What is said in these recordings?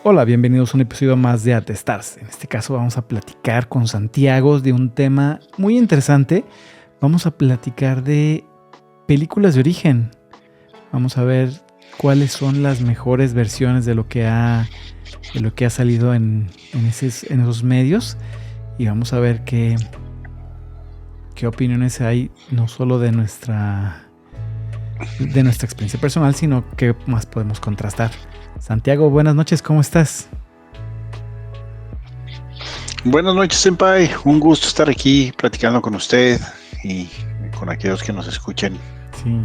Hola, bienvenidos a un episodio más de Atestarse. En este caso vamos a platicar con Santiago de un tema muy interesante. Vamos a platicar de películas de origen. Vamos a ver cuáles son las mejores versiones de lo que ha salido en esos medios. Y vamos a ver qué opiniones hay, no solo de nuestra experiencia personal, sino qué más podemos contrastar. Santiago, buenas noches, ¿cómo estás? Buenas noches, senpai. Un gusto estar aquí platicando con usted y con aquellos que nos escuchen. Sí,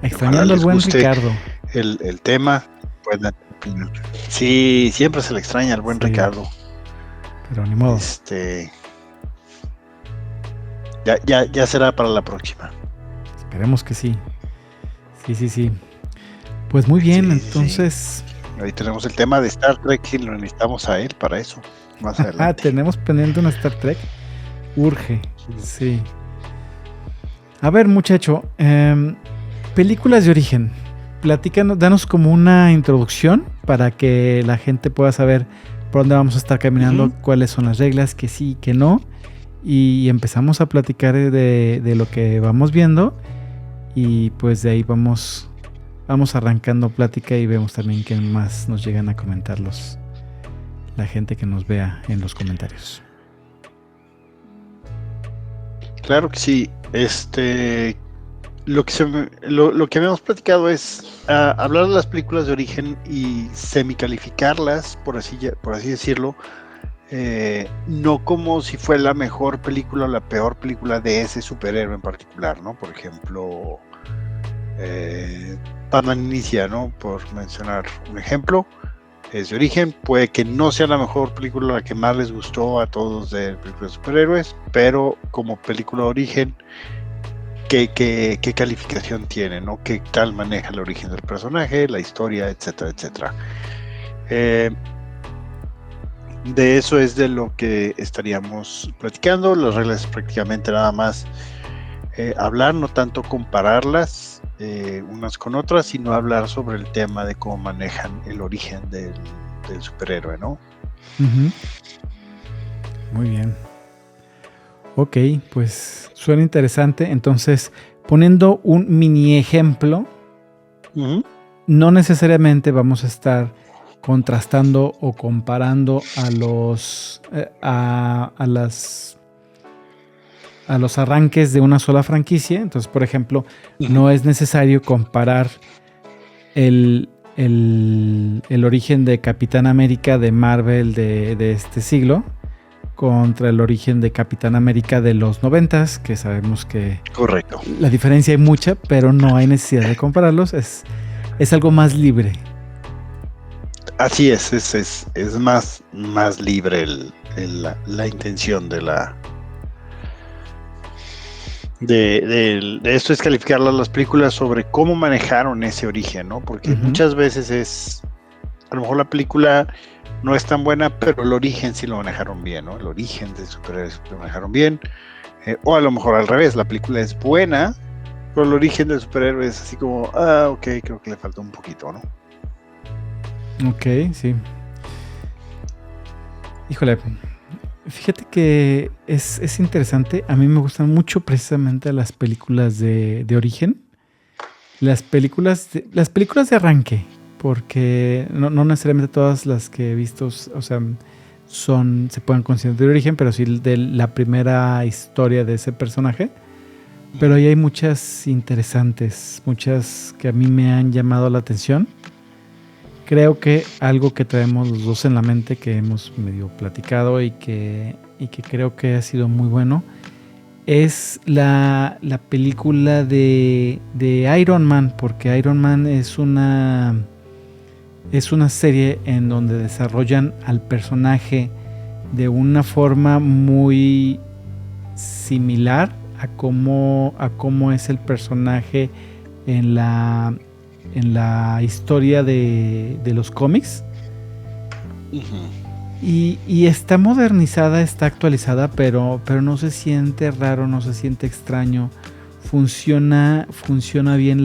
extrañando al buen Ricardo. El tema. Sí, siempre se le extraña al buen Ricardo. Pero ni modo. Ya será para la próxima. Esperemos que sí. Sí. Pues muy bien, sí, entonces... Sí. Ahí tenemos el tema de Star Trek y lo necesitamos a él para eso. Más adelante. Tenemos pendiente una Star Trek. Urge, sí. A ver, muchacho, películas de origen. Platícanos, danos como una introducción para que la gente pueda saber por dónde vamos a estar caminando, cuáles son las reglas, que sí, que no. Y empezamos a platicar de lo que vamos viendo. Y pues de ahí vamos arrancando plática y vemos también qué más nos llegan a comentar la gente que nos vea en los comentarios. Claro que sí. Lo que habíamos platicado es hablar de las películas de origen y semicalificarlas, por así decirlo, no como si fuera la mejor película o la peor película de ese superhéroe en particular, ¿no? Por ejemplo, Batman Inicia, ¿no? Por mencionar un ejemplo, es de origen, puede que no sea la mejor película, la que más les gustó a todos de películas de superhéroes, pero como película de origen, ¿qué calificación tiene, ¿no? ¿Qué tal maneja el origen del personaje, la historia, etcétera, etcétera? De eso es de lo que estaríamos platicando. Las reglas es prácticamente nada más hablar, no tanto compararlas unas con otras, sino hablar sobre el tema de cómo manejan el origen del superhéroe, ¿no? Uh-huh. Muy bien. Ok, pues suena interesante. Entonces, poniendo un mini ejemplo, no necesariamente vamos a estar contrastando o comparando a los arranques de una sola franquicia. Entonces, por ejemplo, no es necesario comparar el origen de Capitán América de Marvel de este siglo contra el origen de Capitán América de los 90s, que sabemos que correcto, la diferencia hay mucha, pero no hay necesidad de compararlos. Es algo más libre. Así es más libre la intención de esto es calificar las películas sobre cómo manejaron ese origen, ¿no? Porque muchas veces a lo mejor la película no es tan buena, pero el origen sí lo manejaron bien, ¿no? El origen de superhéroes lo manejaron bien, o a lo mejor al revés, la película es buena, pero el origen del superhéroe es así como, ok, creo que le falta un poquito, ¿no? Ok, sí. Híjole, fíjate que es interesante. A mí me gustan mucho precisamente las películas de origen. Las películas de arranque, porque no necesariamente todas las que he visto, o sea, se pueden considerar de origen, pero sí de la primera historia de ese personaje. Pero ahí hay muchas interesantes, muchas que a mí me han llamado la atención. Creo que algo que traemos los dos en la mente, que hemos medio platicado y que creo que ha sido muy bueno, es la película de Iron Man, porque Iron Man es una serie en donde desarrollan al personaje de una forma muy similar a cómo es el personaje en la historia de los cómics. Y está modernizada, está actualizada, pero no se siente raro, no se siente extraño. Funciona bien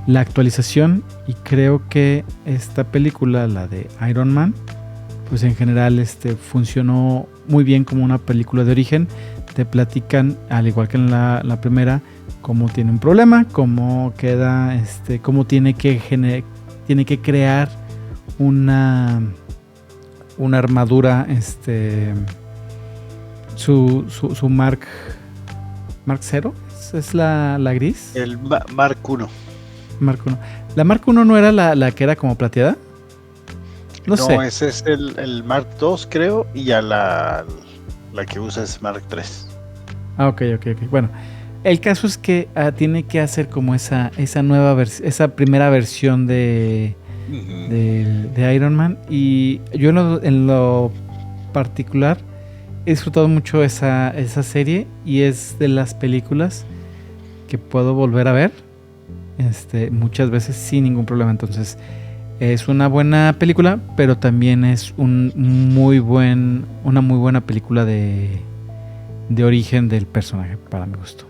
la actualización, y creo que esta película, la de Iron Man, pues en general funcionó muy bien como una película de origen. Te platican, al igual que en la primera, cómo tiene un problema, cómo queda, cómo tiene que crear una armadura, su Mark 0, es la gris. El Mark 1. Mark 1. ¿La Mark 1 no era la que era como plateada? No sé. Ese es el Mark 2, creo, y ya la que usa es Mark 3. Ok. Bueno, el caso es que tiene que hacer como esa nueva esa primera versión de Iron Man. Y yo en lo particular he disfrutado mucho esa serie, y es de las películas que puedo volver a ver muchas veces sin ningún problema. Entonces es una buena película, pero también es una muy buena película de origen del personaje, para mi gusto.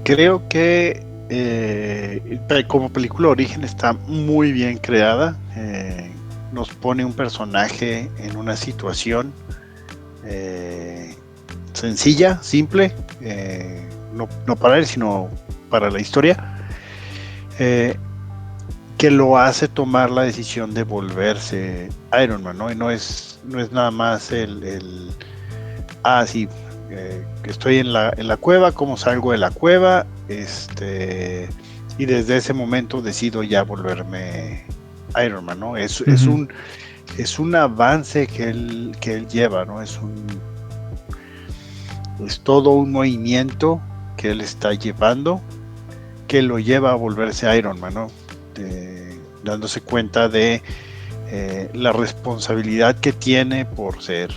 Creo que como película de origen está muy bien creada. Nos pone un personaje en una situación sencilla, simple, no para él, sino para la historia, que lo hace tomar la decisión de volverse Iron Man, ¿no? Y no es nada más sí, que estoy en la cueva, cómo salgo de la cueva, y desde ese momento decido ya volverme Iron Man, ¿no? Es un avance que él lleva, ¿no? Es todo un movimiento que él está llevando, que lo lleva a volverse Iron Man, ¿no? Dándose cuenta de la responsabilidad que tiene por ser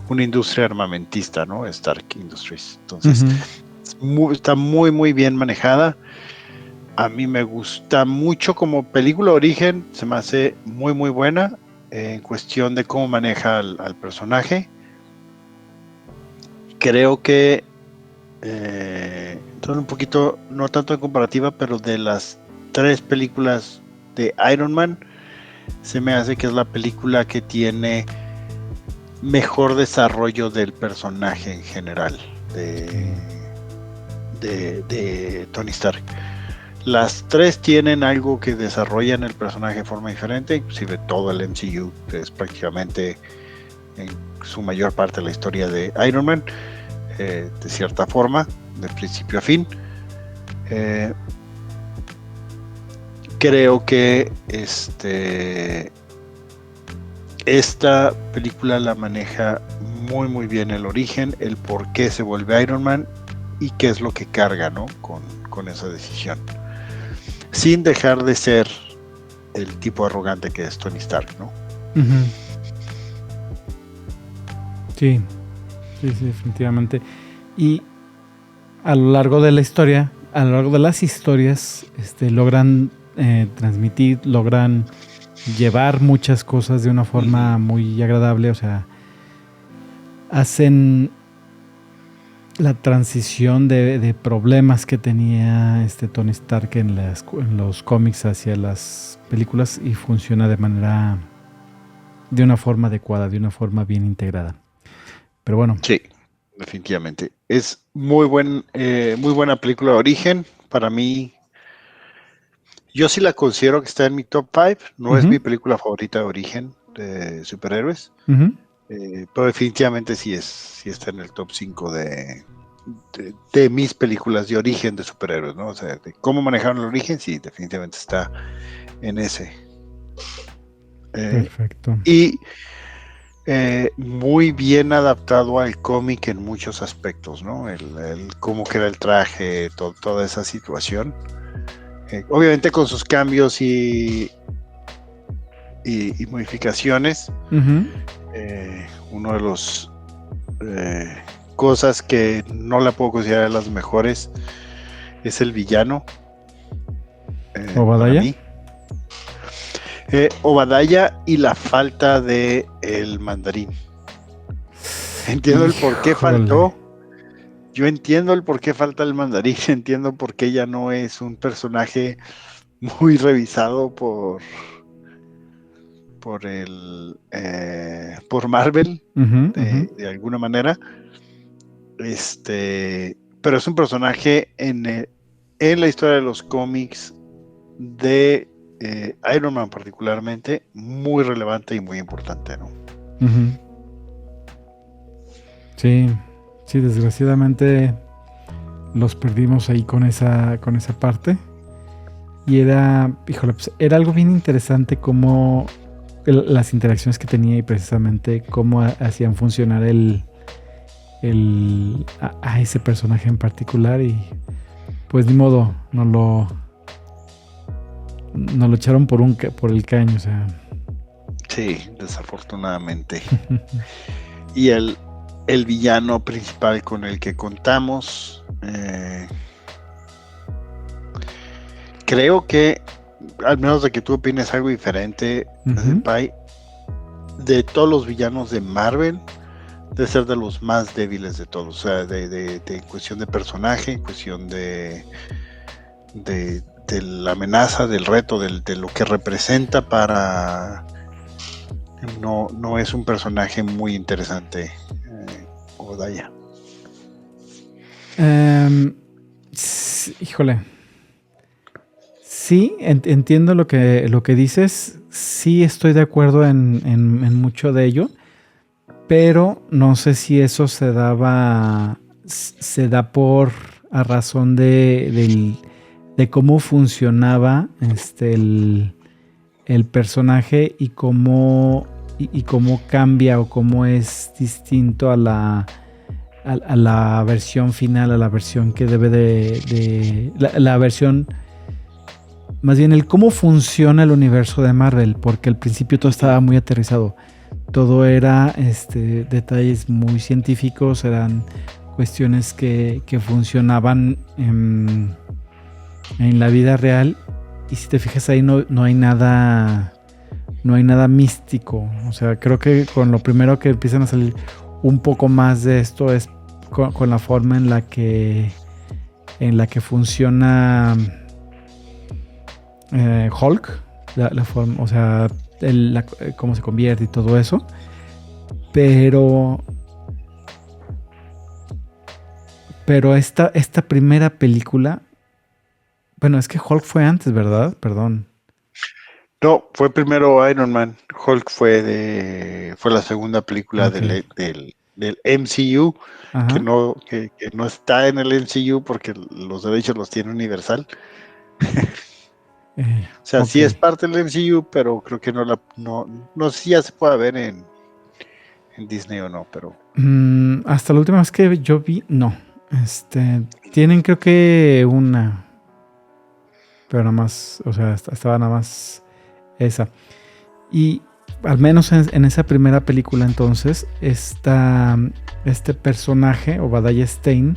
una industria armamentista, ¿no? Stark Industries. Entonces, está muy, muy bien manejada. A mí me gusta mucho como película de origen, se me hace muy, muy buena en cuestión de cómo maneja al personaje. Creo que un poquito, no tanto en comparativa, pero de las 3 películas de Iron Man, se me hace que es la película que tiene mejor desarrollo del personaje en general de Tony Stark. Las 3 tienen algo que desarrollan el personaje de forma diferente, inclusive todo el MCU es prácticamente en su mayor parte la historia de Iron Man, de cierta forma, de principio a fin. Creo que esta película la maneja muy muy bien el origen, el por qué se vuelve Iron Man y qué es lo que carga, ¿no? con esa decisión, sin dejar de ser el tipo arrogante que es Tony Stark, ¿no? Sí, definitivamente. Y a lo largo de la historia, a lo largo de las historias, logran transmitir, logran llevar muchas cosas de una forma muy agradable. O sea, hacen la transición de problemas que tenía Tony Stark en los cómics hacia las películas, y funciona de una forma adecuada, de una forma bien integrada. Pero bueno. Sí, definitivamente. Es muy buena película de origen. Para mí, yo sí la considero que está en mi top 5. No es mi película favorita de origen de superhéroes. Pero definitivamente sí está en el top 5 de mis películas de origen de superhéroes, ¿no? O sea, de cómo manejaron el origen, sí, definitivamente está en ese. Perfecto. Y muy bien adaptado al cómic en muchos aspectos, ¿no? El cómo queda el traje, toda esa situación. Obviamente con sus cambios y modificaciones. Uno de los cosas que no la puedo considerar las mejores es el villano. ¿Obadiah? Obadiah y la falta de el mandarín. Entiendo el por qué faltó, yo entiendo el por qué falta el mandarín, entiendo por qué ya no es un personaje muy revisado por Marvel, de alguna manera. Pero es un personaje en la historia de los cómics de Iron Man particularmente, muy relevante y muy importante, ¿no? Sí, desgraciadamente los perdimos ahí con esa parte. Y era algo bien interesante como las interacciones que tenía y precisamente cómo hacían funcionar a ese personaje en particular. Y pues ni modo, no lo echaron por el caño, o sea. Sí, desafortunadamente. Y el villano principal con el que contamos, creo que, al menos de que tú opines algo diferente, Senpai, de todos los villanos de Marvel, debe ser de los más débiles de todos. O sea, de cuestión de personaje, en cuestión de la amenaza, del reto, de lo que representa para... No es un personaje muy interesante, Obadiah. Híjole. Sí, entiendo lo que dices. Sí estoy de acuerdo en mucho de ello. Pero no sé si eso se da a razón de cómo funcionaba el personaje y cómo cambia o cómo es distinto a la versión final, a la versión que debe de la versión, más bien el cómo funciona el universo de Marvel, porque al principio todo estaba muy aterrizado. Todo era detalles muy científicos, eran cuestiones que funcionaban en la vida real. Y si te fijas ahí no hay nada místico. O sea, creo que con lo primero que empiezan a salir un poco más de esto es con la forma en la que funciona Hulk, la forma, o sea, cómo se convierte y todo eso. Pero esta primera película, bueno, es que Hulk fue antes, ¿verdad? Perdón. No, fue primero Iron Man. Hulk fue la segunda película del MCU, que no está en el MCU porque los derechos los tiene Universal. O sea, sí es parte del MCU, pero creo que no sé si ya se puede ver en Disney o no, pero... hasta la última vez que yo vi, no. Tienen creo que una, pero nada más, o sea, estaba nada más esa. Y al menos en esa primera película entonces, este personaje, Obadiah Stane,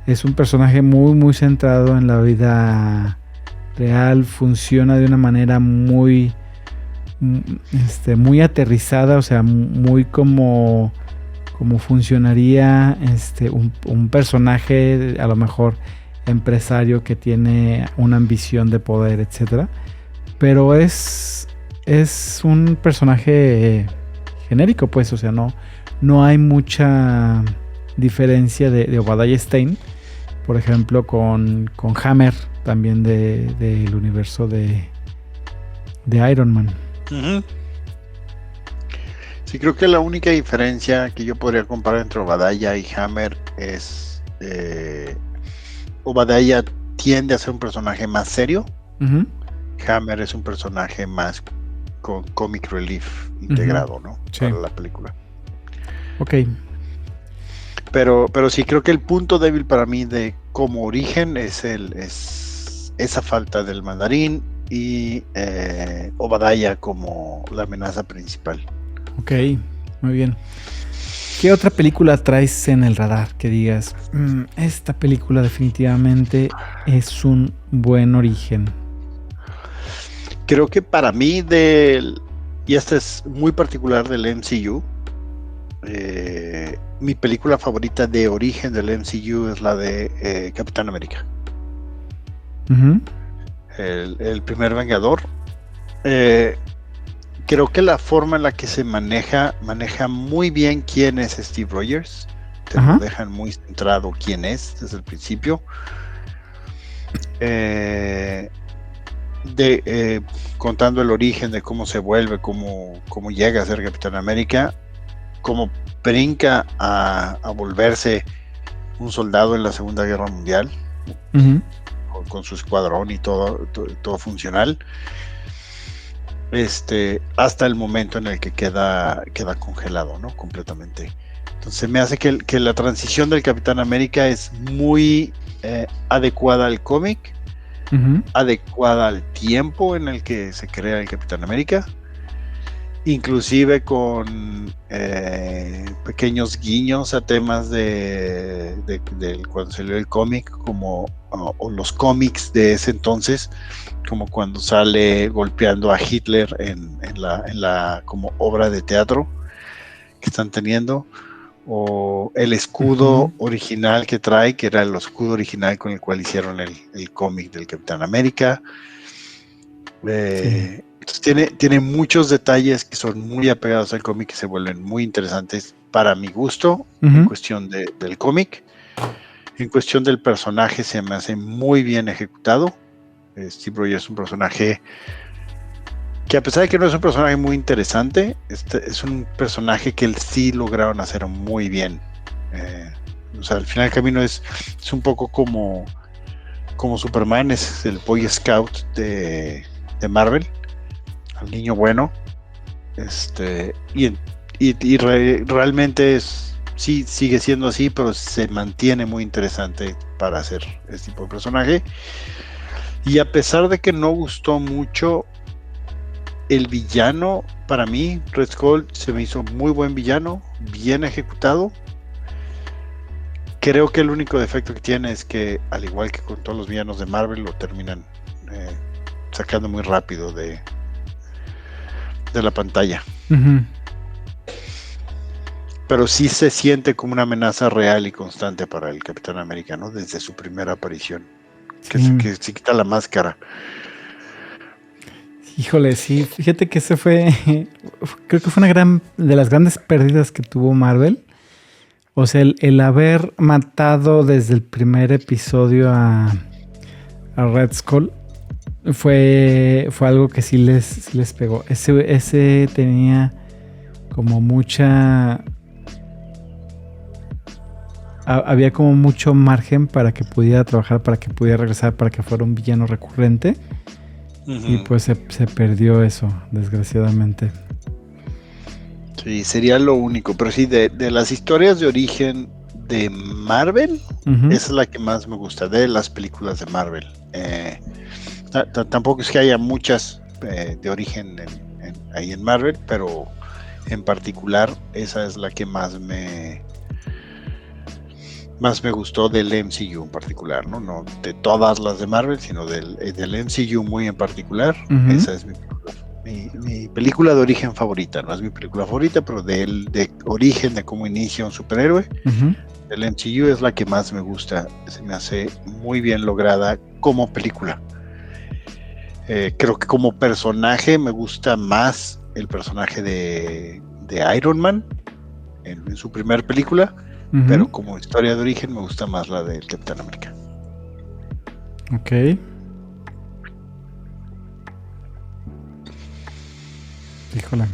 es un personaje muy, muy centrado en la vida real, funciona de una manera muy aterrizada, o sea, muy como funcionaría un personaje, a lo mejor empresario que tiene una ambición de poder, etcétera. Pero es un personaje genérico, pues, o sea, no hay mucha diferencia de Obadiah Stane, por ejemplo, con Hammer, también del universo de Iron Man. Sí, creo que la única diferencia que yo podría comparar entre Obadiah y Hammer es Obadiah tiende a ser un personaje más serio. Hammer es un personaje más con comic relief integrado, ¿no? Sí. Para la película. Ok. Pero sí, creo que el punto débil para mí de como origen es esa falta del mandarín y Obadiah como la amenaza principal. Ok, muy bien. ¿Qué otra película traes en el radar que digas, esta película definitivamente es un buen origen? Creo que para mí y este es muy particular del MCU, mi película favorita de origen del MCU es la de Capitán América. Uh-huh. El primer Vengador. Creo que la forma en la que se maneja muy bien quién es Steve Rogers. Te lo dejan muy centrado quién es desde el principio. Contando el origen de cómo se vuelve, cómo llega a ser Capitán América, cómo brinca a volverse un soldado en la Segunda Guerra Mundial, uh-huh, con su escuadrón y todo funcional, hasta el momento en el que queda congelado, ¿no? Completamente. Entonces me hace que la transición del Capitán América es muy adecuada al cómic, uh-huh, adecuada al tiempo en el que se crea el Capitán América, inclusive con pequeños guiños a temas de cuando salió el cómic, como o los cómics de ese entonces, como cuando sale golpeando a Hitler en la como obra de teatro que están teniendo, o el escudo, uh-huh, original que trae, que era el escudo original con el cual hicieron el cómic del Capitán América. Sí. Entonces tiene muchos detalles que son muy apegados al cómic, que se vuelven muy interesantes para mi gusto, uh-huh, en cuestión del cómic. En cuestión del personaje se me hace muy bien ejecutado. Steve Rogers es un personaje que, a pesar de que no es un personaje muy interesante, es un personaje que sí lograron hacer muy bien. O sea, al final del camino es un poco como Superman, es el Boy Scout de Marvel, al niño bueno, realmente sí sigue siendo así, pero se mantiene muy interesante para hacer este tipo de personaje. Y a pesar de que no gustó mucho el villano, para mí Red Skull se me hizo muy buen villano, bien ejecutado. Creo que el único defecto que tiene es que, al igual que con todos los villanos de Marvel, lo terminan sacando muy rápido de la pantalla. Uh-huh. Pero sí se siente como una amenaza real y constante para el Capitán América, ¿no? Desde su primera aparición, sí, que se quita la máscara. Híjole, sí, fíjate que ese creo que fue una de las grandes pérdidas que tuvo Marvel. O sea, el haber matado desde el primer episodio a Red Skull fue algo que sí les pegó. Ese tenía como mucha... Había como mucho margen para que pudiera trabajar, para que pudiera regresar, para que fuera un villano recurrente. Uh-huh. Y pues se perdió eso, desgraciadamente. Sí, sería lo único. Pero sí, de las historias de origen de Marvel, uh-huh, esa es la que más me gusta, de las películas de Marvel. Tampoco es que haya muchas de origen ahí en Marvel, pero en particular esa es la que más me gustó del MCU en particular, no de todas las de Marvel, sino del MCU muy en particular. Uh-huh. Esa es mi película de origen favorita. No es mi película favorita, pero de origen, de cómo inicia un superhéroe, uh-huh, del MCU es la que más me gusta. Se me hace muy bien lograda como película. Creo que como personaje me gusta más el personaje de Iron Man en su primer película, uh-huh, pero como historia de origen me gusta más la del Capitán América. Ok. Híjole.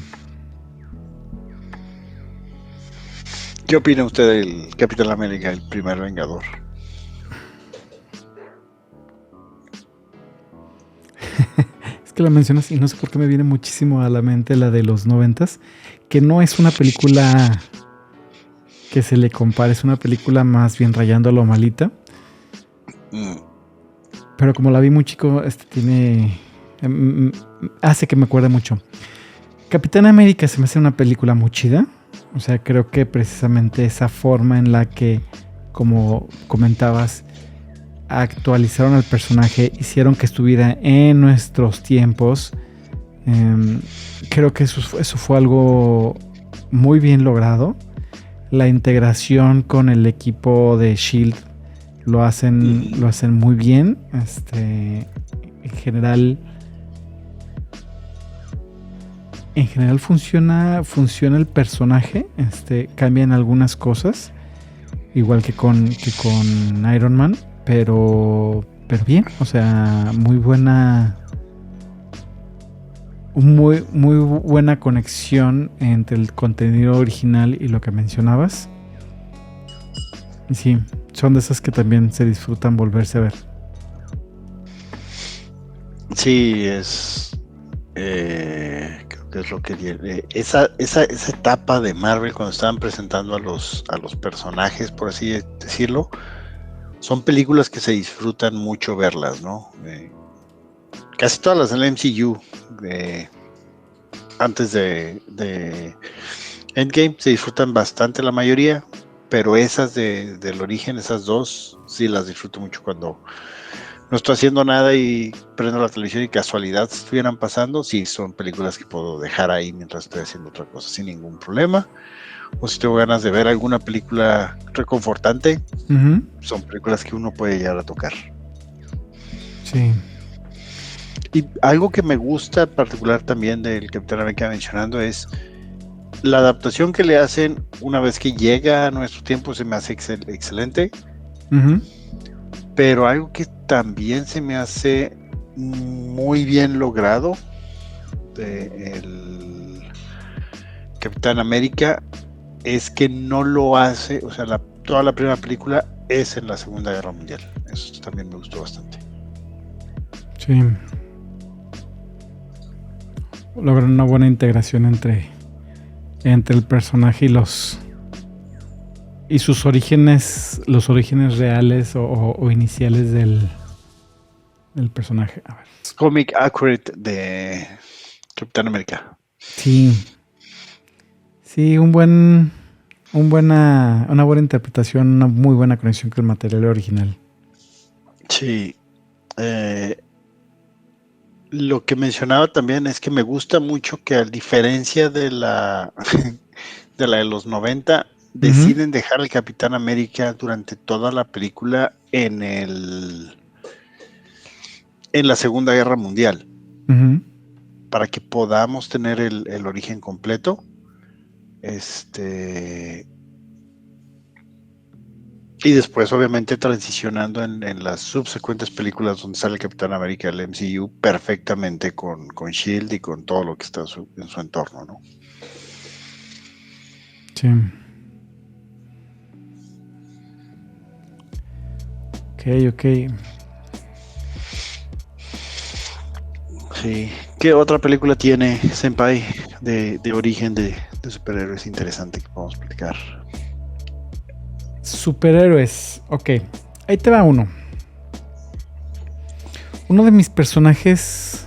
¿Qué opina usted del Capitán América, el primer Vengador? Es que la mencionas y no sé por qué me viene muchísimo a la mente la de los 90s, que no es una película que se le compare, es una película más bien rayando a lo malita. Pero como la vi muy chico, hace que me acuerde mucho. Capitán América se me hace una película muy chida. O sea, creo que precisamente esa forma en la que, como comentabas, actualizaron al personaje, hicieron que estuviera en nuestros tiempos. Creo que eso fue algo muy bien logrado. La integración con el equipo de Shield lo hacen muy bien. En general funciona el personaje. Cambian algunas cosas, igual que con Iron Man, pero bien, o sea, muy buena conexión entre el contenido original y lo que mencionabas. Y sí, son de esas que también se disfrutan volverse a ver. Sí, creo que es lo que esa etapa de Marvel cuando estaban presentando a los personajes, por así decirlo, son películas que se disfrutan mucho verlas, ¿no? Casi todas las del MCU antes de Endgame se disfrutan bastante la mayoría, pero esas del origen, esas dos, sí las disfruto mucho cuando no estoy haciendo nada y prendo la televisión y casualidad estuvieran pasando. Sí, son películas que puedo dejar ahí mientras estoy haciendo otra cosa sin ningún problema. O si tengo ganas de ver alguna película reconfortante, son películas que uno puede llegar a tocar. Sí. Y algo que me gusta en particular también del Capitán América mencionando es la adaptación que le hacen una vez que llega a nuestro tiempo. Se me hace excelente. Pero algo que también se me hace muy bien logrado de el Capitán América es que no lo hace, o sea, toda la primera película es en la Segunda Guerra Mundial. Eso también me gustó bastante. Sí. Logran una buena integración entre el personaje y sus orígenes, los orígenes reales o iniciales del personaje. A ver. Comic accurate de Capitán América. Sí. Sí, una buena interpretación, una muy buena conexión con el material original. Sí. Lo que mencionaba también es que me gusta mucho que, a diferencia de la de los 90, deciden dejar al Capitán América durante toda la película en la Segunda Guerra Mundial, para que podamos tener el origen completo. Y después, obviamente, transicionando en las subsecuentes películas donde sale el Capitán América del MCU perfectamente con Shield y con todo lo que está en su entorno, ¿no? Sí. Ok. Sí. ¿Qué otra película tiene Senpai de origen de superhéroes interesante que podemos platicar? Superhéroes. Ok. Ahí te va uno. Uno de mis personajes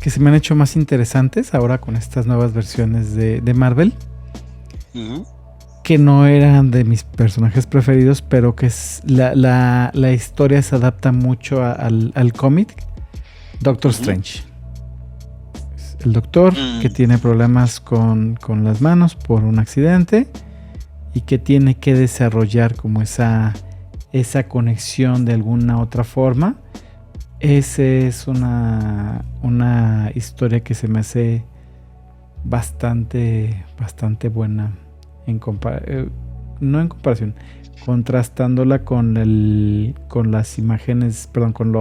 que se me han hecho más interesantes ahora con estas nuevas versiones de Marvel. Que no eran de mis personajes preferidos, pero que es la historia se adapta mucho al cómic. Doctor Strange. El doctor que tiene problemas con las manos por un accidente y que tiene que desarrollar como esa conexión de alguna otra forma. Esa es una historia que se me hace bastante buena no en comparación, contrastándola con las imágenes, perdón, con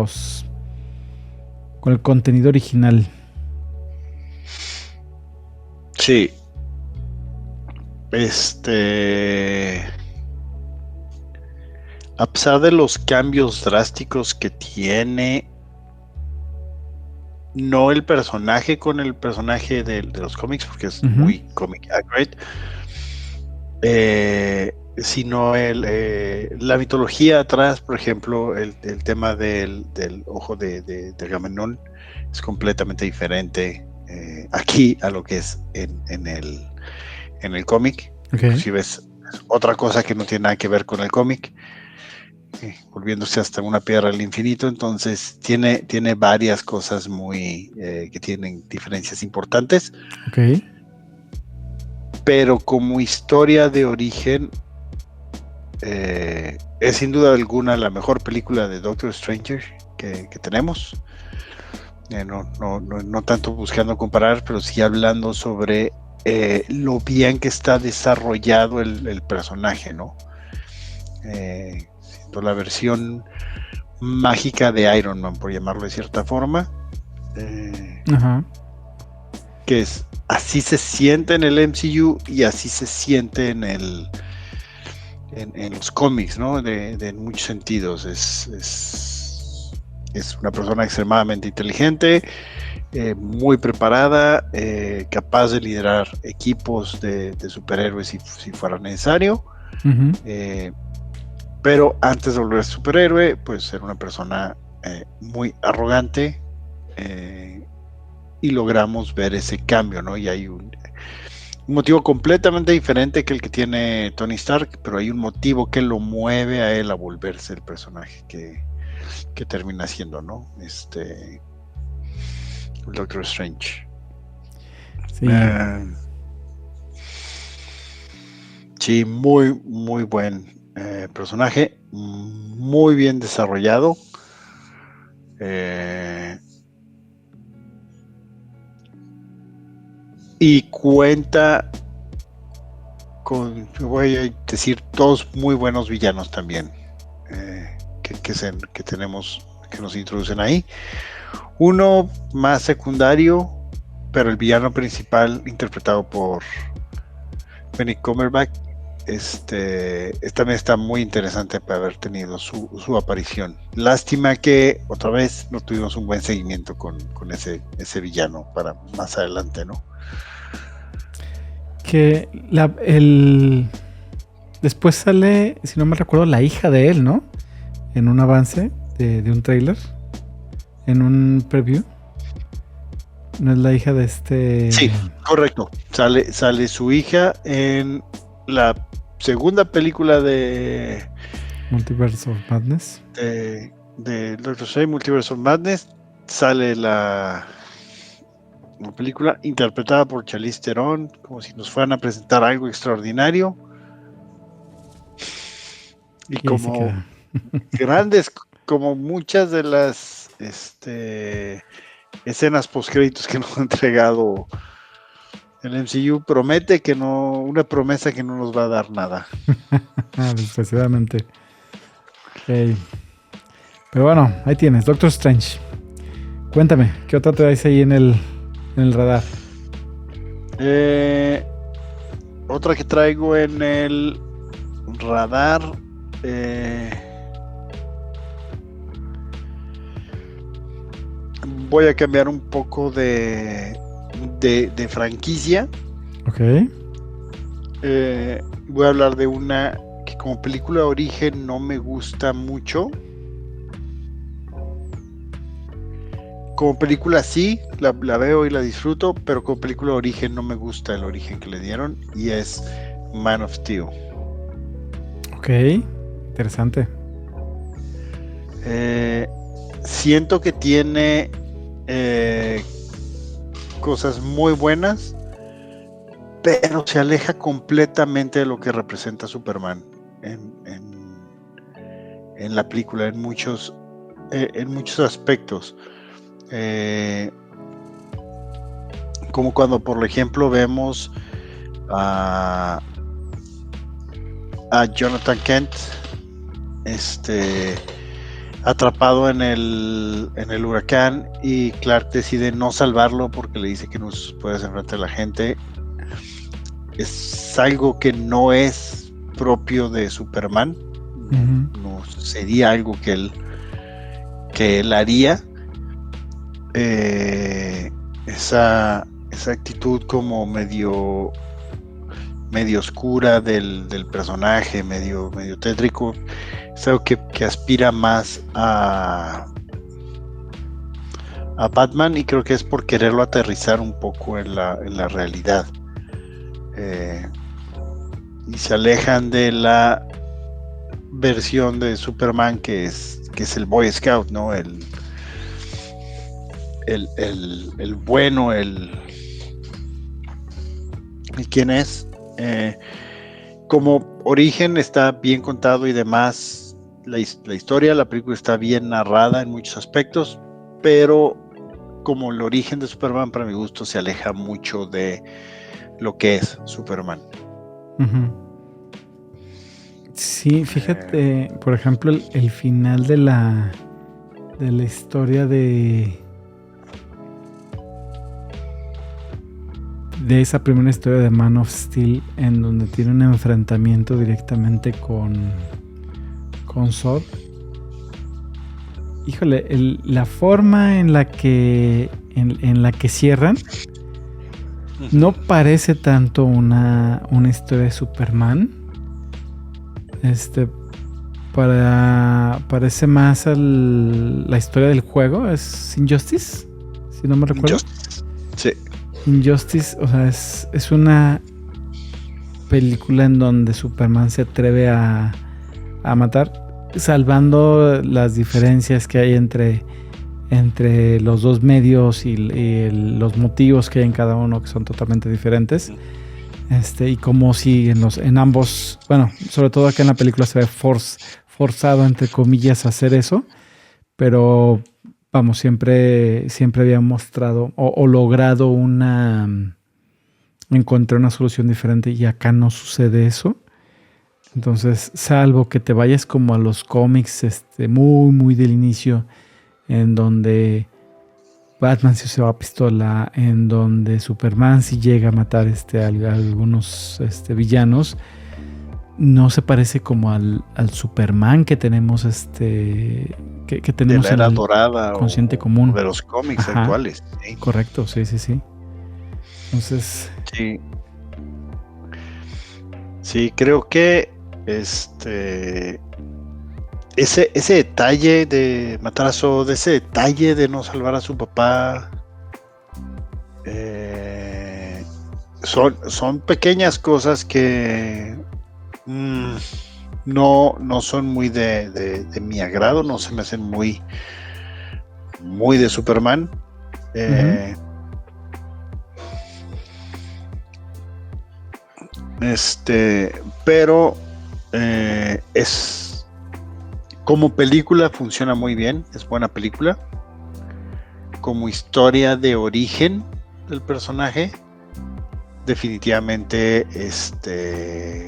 el contenido original. Sí. A pesar de los cambios drásticos que tiene, no el personaje con el personaje de los cómics, porque es muy comic accurate, sino la mitología atrás. Por ejemplo, el tema del ojo de Agamenón es completamente diferente aquí a lo que es en el cómic. Si ves otra cosa que no tiene nada que ver con el cómic, volviéndose hasta una piedra del infinito. Entonces tiene varias cosas muy que tienen diferencias importantes. pero como historia de origen, es sin duda alguna la mejor película de Doctor Stranger que tenemos. No tanto buscando comparar, pero sí hablando sobre lo bien que está desarrollado el personaje, ¿no? Siendo la versión mágica de Iron Man, por llamarlo de cierta forma, que es así se siente en el MCU y así se siente en los cómics, ¿no? En muchos sentidos. Es una persona extremadamente inteligente, muy preparada, capaz de liderar equipos de superhéroes si fuera necesario. Pero antes de volver superhéroe, pues era una persona muy arrogante, y logramos ver ese cambio, ¿no? Y hay un motivo completamente diferente que el que tiene Tony Stark, pero hay un motivo que lo mueve a él a volverse el personaje que termina siendo, ¿no? El Doctor Strange. Sí. Sí, muy, muy buen personaje, muy bien desarrollado. Y cuenta con, voy a decir, dos muy buenos villanos también, que tenemos, que nos introducen ahí. Uno más secundario, pero el villano principal, interpretado por Benedict Cumberbatch, también está muy interesante para haber tenido su aparición. Lástima que otra vez no tuvimos un buen seguimiento con ese villano para más adelante, ¿no? Que después sale, si no me recuerdo, la hija de él, ¿no? En un avance de un tráiler, en un preview. ¿No es la hija de este? Sí, correcto. Sale su hija en la segunda película de Multiverse of Madness. De Doctor Strange, Multiverse of Madness. Sale una película interpretada por Charlize Theron, como si nos fueran a presentar algo extraordinario. Y como grandes, como muchas de las escenas postcréditos que nos ha entregado el MCU, promete que no, una promesa que no nos va a dar nada. Desgraciadamente. Okay. Pero bueno, ahí tienes, Doctor Strange. Cuéntame, ¿qué otra traes ahí en el radar? Otra que traigo en el radar, voy a cambiar un poco de franquicia. Ok. Voy a hablar de una que como película de origen no me gusta mucho. Como película sí, la veo y la disfruto, pero como película de origen no me gusta el origen que le dieron, y es Man of Steel. Ok, interesante. Siento que tiene cosas muy buenas, pero se aleja completamente de lo que representa Superman en la película, en muchos aspectos. Como cuando, por ejemplo, vemos a Jonathan Kent atrapado en el huracán, y Clark decide no salvarlo porque le dice que no puede hacer frente a la gente. Es algo que no es propio de Superman. No sería algo que él haría. Esa actitud como medio oscura del personaje, medio tétrico, es algo que aspira más a Batman, y creo que es por quererlo aterrizar un poco en la realidad, y se alejan de la versión de Superman que es el Boy Scout, ¿no? El bueno, ¿y quién es? Como origen está bien contado y demás, la historia, la película está bien narrada en muchos aspectos, pero como el origen de Superman, para mi gusto, se aleja mucho de lo que es Superman. Sí, fíjate, por ejemplo, el final de la historia de esa primera historia de Man of Steel, en donde tiene un enfrentamiento directamente con Zod. Híjole, la forma en la que cierran no parece tanto una historia de Superman. Parece más la historia del juego. Es Injustice, si no me recuerdo. Injustice, sí. Injustice, o sea, es una película en donde Superman se atreve a matar, salvando las diferencias que hay entre los dos medios y los motivos que hay en cada uno, que son totalmente diferentes. Y como si en ambos, bueno, sobre todo acá en la película se ve forzado, entre comillas, a hacer eso, pero vamos, siempre había mostrado o logrado encontrar una solución diferente, y acá no sucede eso. Entonces, salvo que te vayas como a los cómics muy, muy del inicio, en donde Batman sí se va a pistola, en donde Superman sí llega a matar a algunos villanos, no se parece como al Superman que tenemos que tenemos de la era en el dorada consciente común de los cómics actuales. ¿Sí? Correcto, sí. Entonces, sí, creo que ese detalle de matar a Zod, ese detalle de no salvar a su papá, son pequeñas cosas que no son muy de mi agrado, no se me hacen muy de Superman. Pero como película funciona muy bien, es buena película. Como historia de origen del personaje, definitivamente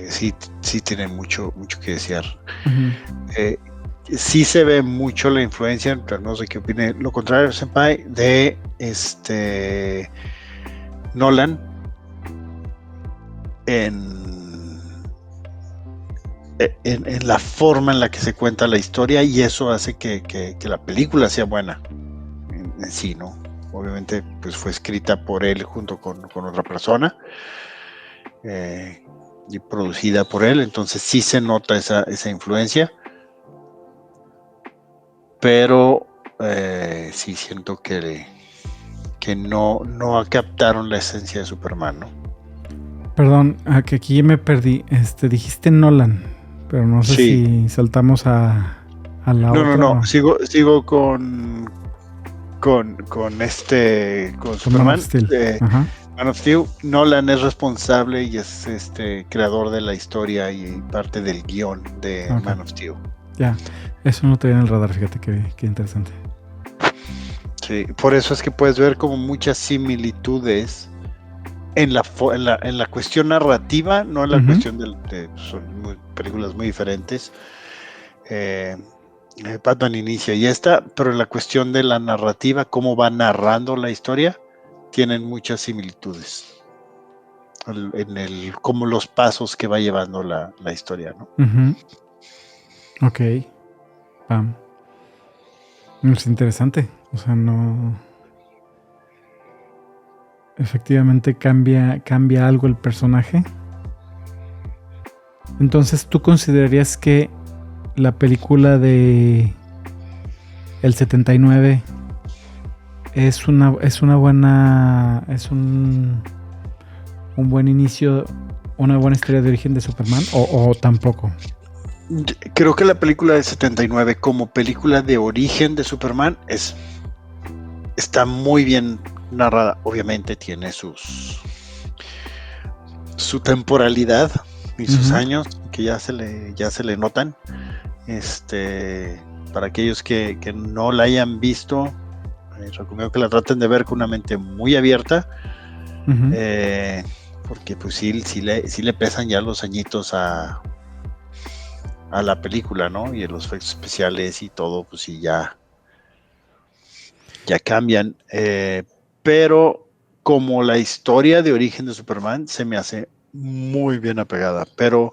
sí tiene mucho que desear. Sí se ve mucho la influencia, no sé qué opine lo contrario, Senpai, de Nolan en la forma en la que se cuenta la historia, y eso hace que la película sea buena en sí, ¿no? Obviamente pues fue escrita por él junto con otra persona y producida por él, entonces sí se nota esa influencia, pero sí siento que no captaron la esencia de Superman, ¿no? Perdón, que aquí me perdí. Dijiste Nolan, pero no sé si saltamos a la otra. No. Sigo con Superman. Man of Steel. Man of Steel. Nolan es responsable y es creador de la historia y parte del guión de Man of Steel. Ya, eso no tenía en el radar, fíjate qué interesante. Sí, por eso es que puedes ver como muchas similitudes en la cuestión narrativa, no en la cuestión son películas muy diferentes. Batman inicia y pero en la cuestión de la narrativa, cómo va narrando la historia, tienen muchas similitudes en como los pasos que va llevando la historia, ¿no? Ok. Es interesante. O sea, no. Efectivamente cambia algo el personaje. Entonces, ¿tú considerarías que la película de el 79 es un buen inicio, una buena historia de origen de Superman, o tampoco? Creo que la película del 79 como película de origen de Superman está muy bien narrada. Obviamente tiene sus su temporalidad y sus Ujú. años que ya se le notan. Para aquellos que no la hayan visto, recomiendo que la traten de ver con una mente muy abierta, Ujú. porque pues sí le pesan ya los añitos a la película, ¿no? Y los efectos especiales y todo, pues sí, ya cambian. Pero como la historia de origen de Superman se me hace muy bien apegada, pero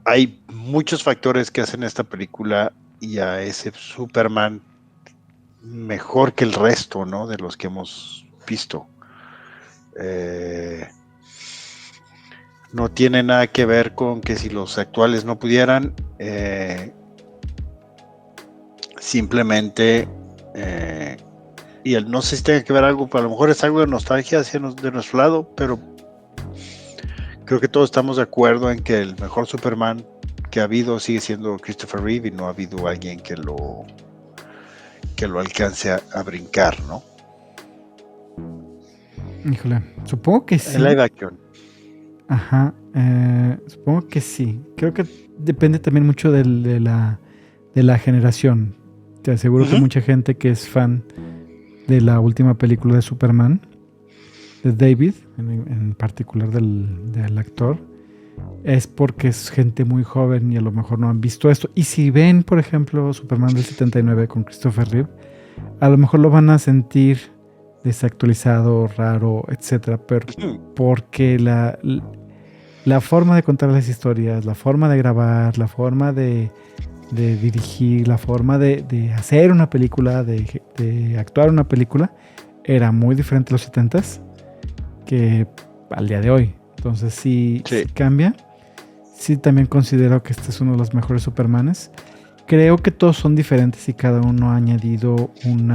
hay muchos factores que hacen esta película y a ese Superman mejor que el resto, ¿no? De los que hemos visto. No tiene nada que ver con que si los actuales no pudieran, simplemente, y no sé si tenga que ver algo, pero a lo mejor es algo de nostalgia de nuestro lado, pero creo que todos estamos de acuerdo en que el mejor Superman que ha habido sigue siendo Christopher Reeve y no ha habido alguien que lo alcance a brincar, ¿no? Híjole, supongo que En live sí. action. Ajá, supongo que sí. Creo que depende también mucho de la generación. Te aseguro que Uh-huh. mucha gente que es fan de la última película de Superman, de David, en particular del actor, es porque es gente muy joven y a lo mejor no han visto esto. Y si ven, por ejemplo, Superman del 79 con Christopher Reeve, a lo mejor lo van a sentir desactualizado, raro, etcétera, pero porque la forma de contar las historias, la forma de grabar, la forma de dirigir, la forma de hacer una película, de actuar una película, era muy diferente a los 70s que al día de hoy. Entonces sí cambia. Sí, también considero que este es uno de los mejores Supermanes. Creo que todos son diferentes y cada uno ha añadido un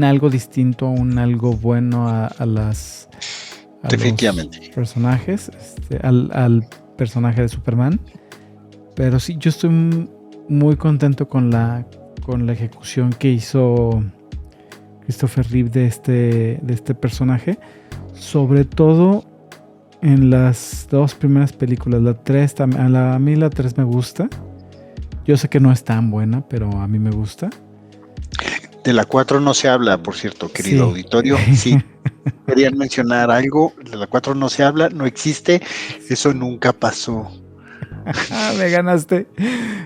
algo distinto, un algo bueno a los personajes, al personaje de Superman. Pero sí, yo estoy muy contento con la ejecución que hizo Christopher Reeve de este personaje. Sobre todo en las dos primeras películas. La 3, a mí la 3 me gusta. Yo sé que no es tan buena, pero a mí me gusta. De la 4 no se habla, por cierto, querido auditorio. Si querían mencionar algo, de la 4 no se habla, no existe, eso nunca pasó. Me ganaste.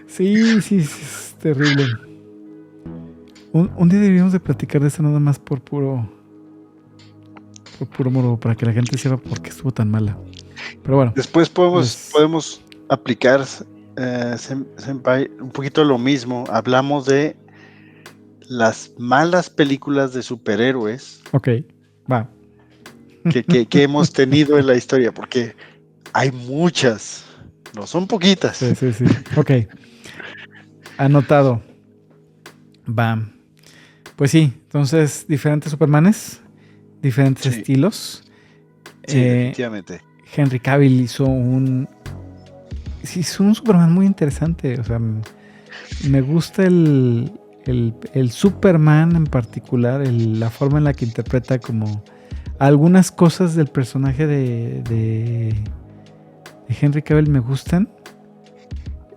Sí, es terrible. Un día deberíamos de platicar de eso nada más por puro morbo, para que la gente sepa por qué estuvo tan mala. Pero bueno. Después podemos aplicar, Senpai, un poquito lo mismo. Hablamos de las malas películas de superhéroes. Ok, va. Que hemos tenido en la historia, porque hay muchas, no son poquitas. Sí. Ok. Anotado. Va. Pues sí, entonces diferentes Supermanes, diferentes estilos. Sí, definitivamente. Henry Cavill hizo un Superman muy interesante. O sea, me gusta el Superman en particular, la forma en la que interpreta como algunas cosas del personaje de Henry Cavill me gustan.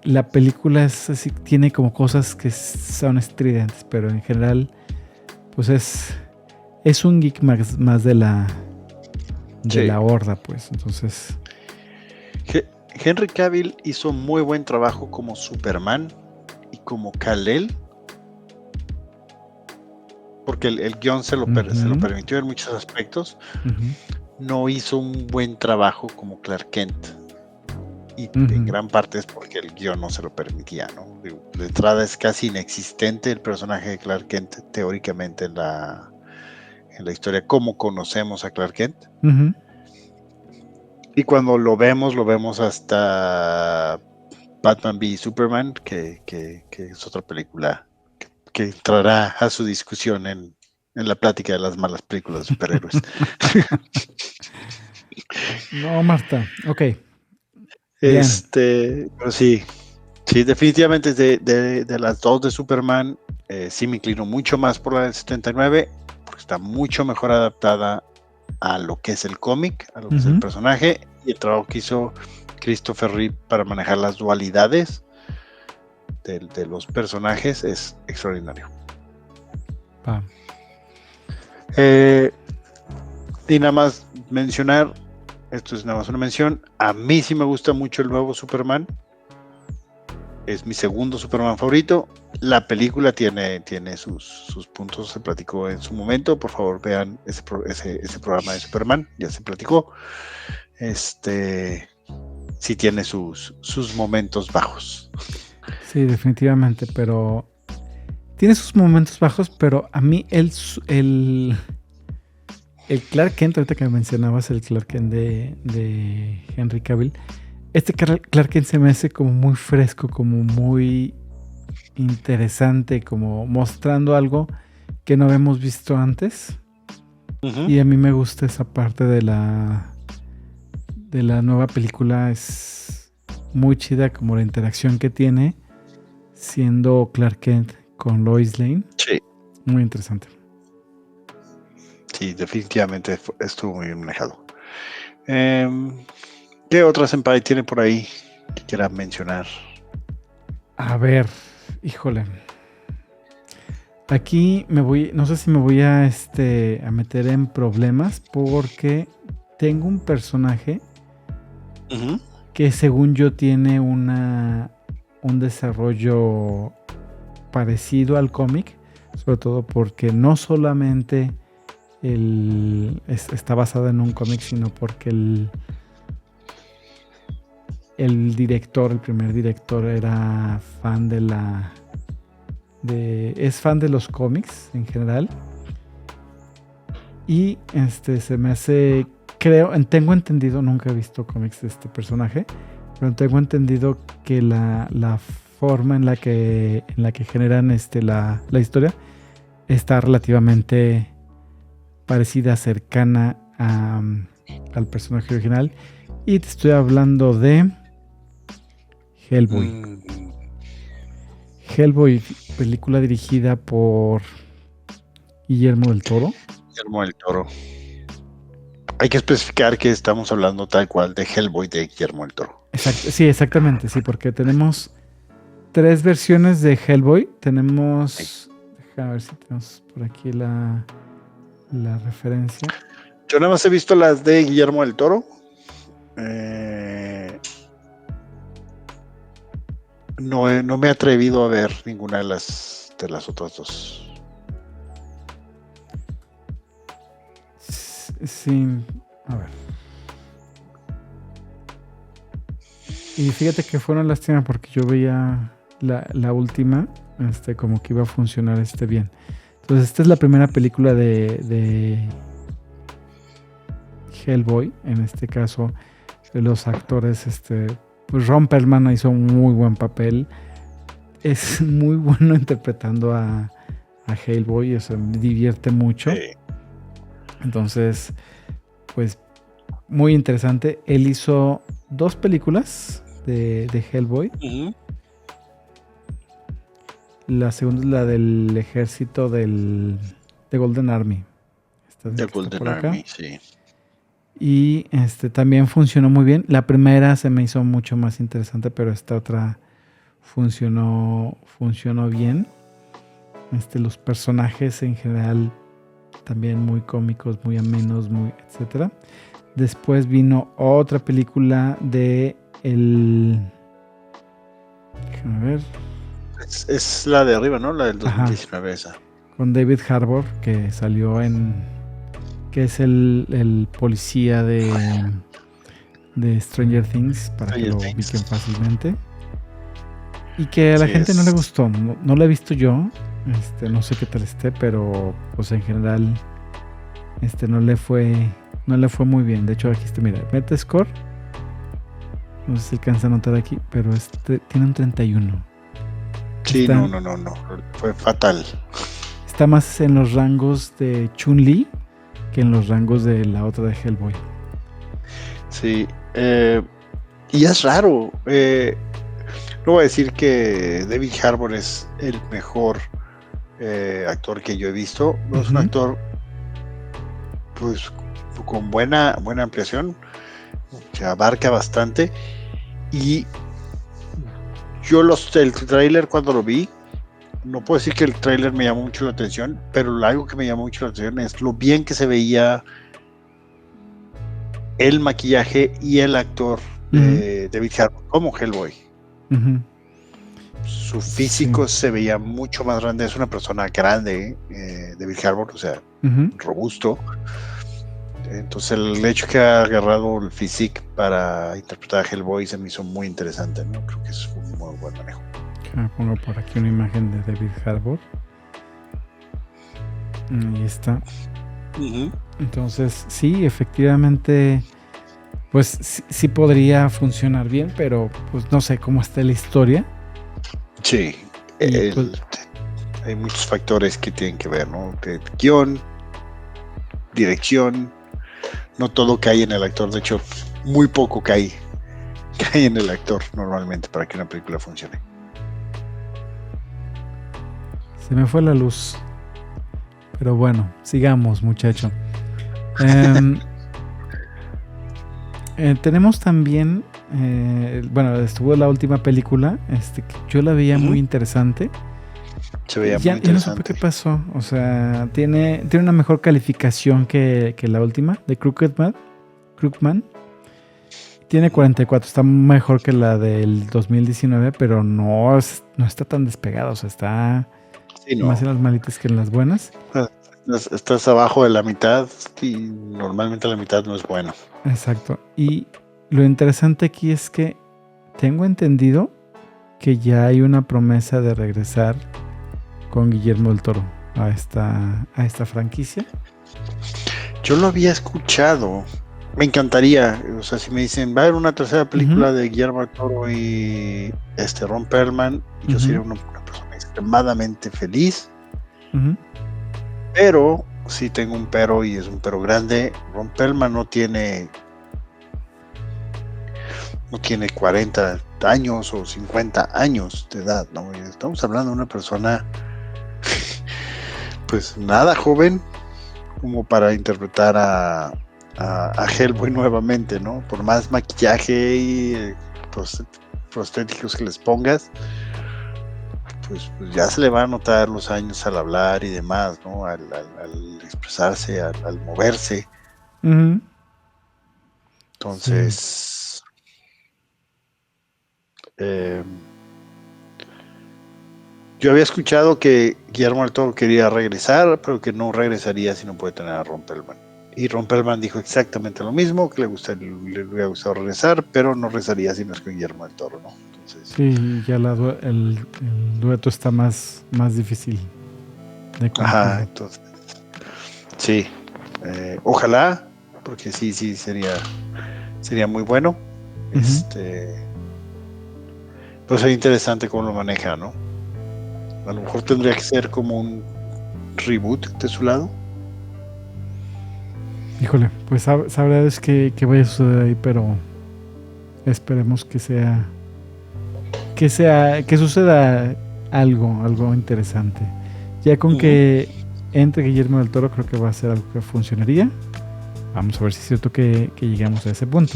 La película es así, tiene como cosas que son estridentes, pero en general pues es un geek más de la horda, pues. Entonces Henry Cavill hizo muy buen trabajo como Superman y como Kal-El, porque el guión se lo permitió en muchos aspectos. No hizo un buen trabajo como Clark Kent, y en gran parte es porque el guión no se lo permitía, ¿no? De entrada es casi inexistente el personaje de Clark Kent teóricamente en la historia, como conocemos a Clark Kent. Y cuando lo vemos hasta Batman v Superman, que es otra película que entrará a su discusión en la plática de las malas películas de superhéroes. No, Marta, ok. Pero sí, definitivamente de las dos de Superman, sí me inclino mucho más por la del 79, porque está mucho mejor adaptada a lo que es el cómic, a lo que es el personaje, y el trabajo que hizo Christopher Reeve para manejar las dualidades de los personajes es extraordinario. Y nada más mencionar, esto es nada más una mención, a mí sí me gusta mucho el nuevo Superman, es mi segundo Superman favorito. La película tiene sus puntos, se platicó en su momento, por favor vean ese programa de Superman, ya se platicó. Sí tiene sus momentos bajos. Sí, definitivamente, pero tiene sus momentos bajos, pero a mí el Clark Kent, ahorita que mencionabas el Clark Kent de Henry Cavill, Clark Kent se me hace como muy fresco, como muy interesante, como mostrando algo que no habíamos visto antes. Y a mí me gusta esa parte de la nueva película, es muy chida como la interacción que tiene siendo Clark Kent con Lois Lane. Sí. Muy interesante. Sí, definitivamente estuvo muy bien manejado. ¿Qué otra senpai tiene por ahí que quiera mencionar? A ver, híjole. Aquí no sé si me voy a meter en problemas porque tengo un personaje que según yo tiene un desarrollo parecido al cómic, sobre todo porque no solamente está basado en un cómic, sino porque el primer director era fan es fan de los cómics en general. Y se me hace, tengo entendido, nunca he visto cómics de este personaje, pero tengo entendido que la forma en la que generan la historia está relativamente parecida, cercana al personaje original. Y te estoy hablando de Hellboy. Hellboy, película dirigida por Guillermo del Toro. Hay que especificar que estamos hablando tal cual de Hellboy de Guillermo del Toro. Sí, exactamente, sí, porque tenemos 3 versiones de Hellboy. Tenemos, déjame ver si tenemos por aquí la referencia. Yo nada más he visto las de Guillermo del Toro. No me he atrevido a ver ninguna de las otras dos. Sí, a ver. Y fíjate que fue una lástima porque yo veía la última, como que iba a funcionar bien. Entonces, esta es la primera película de Hellboy. En este caso, los actores, pues Ron Perlman hizo un muy buen papel. Es muy bueno interpretando a Hellboy, me divierte mucho. Sí. Entonces, pues muy interesante. Él hizo 2 películas de Hellboy. La segunda es la del ejército de Golden Army. De Golden Army, sí. Y también funcionó muy bien. La primera se me hizo mucho más interesante, pero esta otra funcionó bien. Los personajes en general también muy cómicos, muy amenos, muy etcétera. Después vino otra película de déjame ver. Es la de arriba, ¿no? La del 2019 esa. Con David Harbour, que salió que es el policía de Stranger Things, para que lo ubiquen fácilmente. Y que a la gente no le gustó. No la he visto yo. No sé qué tal esté, pero pues en general no le fue muy bien. De hecho, aquí mira, Metascore, no sé si alcanza a notar aquí, pero tiene un 31. Sí, no, fue fatal. Está más en los rangos de Chun-Li que en los rangos de la otra de Hellboy. Sí, y es raro. No voy a decir que David Harbour es el mejor actor que yo he visto. No es un actor, pues, con buena ampliación, que abarca bastante. Y yo el tráiler cuando lo vi, no puedo decir que el tráiler me llamó mucho la atención, pero algo que me llamó mucho la atención es lo bien que se veía el maquillaje y el actor de David Harbour como Hellboy. Su físico se veía mucho más grande, es una persona grande, David Harbour, o sea, robusto. Entonces el hecho que ha agarrado el physique para interpretar a Hellboy se me hizo muy interesante, ¿no? Creo que es un muy buen manejo. Pongo por aquí una imagen de David Harbour. Ahí está. Entonces, sí, efectivamente, pues sí podría funcionar bien, pero pues no sé cómo está la historia. Sí, pues, hay muchos factores que tienen que ver, ¿no? De guión, dirección, no todo cae en el actor, de hecho, muy poco cae en el actor normalmente para que una película funcione. Se me fue la luz. Pero bueno, sigamos, muchacho. Tenemos también, bueno, estuvo la última película, que yo la veía muy interesante. Se veía muy interesante. Ya no supe qué pasó. O sea, tiene una mejor calificación que la última, de Crookman. Tiene 44, está mejor que la del 2019, pero no está tan despegada. O sea, está más en las malitas que en las buenas. Estás abajo de la mitad y normalmente la mitad no es bueno. Exacto. Y lo interesante aquí es que tengo entendido que ya hay una promesa de regresar con Guillermo del Toro a esta franquicia. Yo lo había escuchado. Me encantaría. O sea, si me dicen, va a haber una tercera película de Guillermo del Toro y Ron Perlman, yo sería una persona extremadamente feliz. Pero sí tengo un pero, y es un pero grande. Ron Perlman no tiene 40 años o 50 años de edad, ¿no? Estamos hablando de una persona pues nada joven como para interpretar a Hellboy nuevamente, ¿no? Por más maquillaje y prostéticos que les pongas, pues ya se le van a notar los años al hablar y demás, ¿no? Al expresarse, al moverse. Entonces, yo había escuchado que Guillermo del Toro quería regresar, pero que no regresaría si no puede tener a Ron Perlman. Y Ron Perlman dijo exactamente lo mismo, que le hubiera gustado regresar, pero no regresaría si no es con Guillermo del Toro, ¿no? Entonces, sí, ya el dueto está más difícil de cumplir. Ajá, entonces, sí, ojalá, porque sí sería muy bueno. Pues es interesante cómo lo maneja, ¿no? A lo mejor tendría que ser como un reboot de su lado. Híjole, pues sabrá es que vaya a suceder ahí, pero esperemos que suceda algo interesante. Ya con que entre Guillermo del Toro, creo que va a ser algo que funcionaría. Vamos a ver si es cierto que llegamos a ese punto.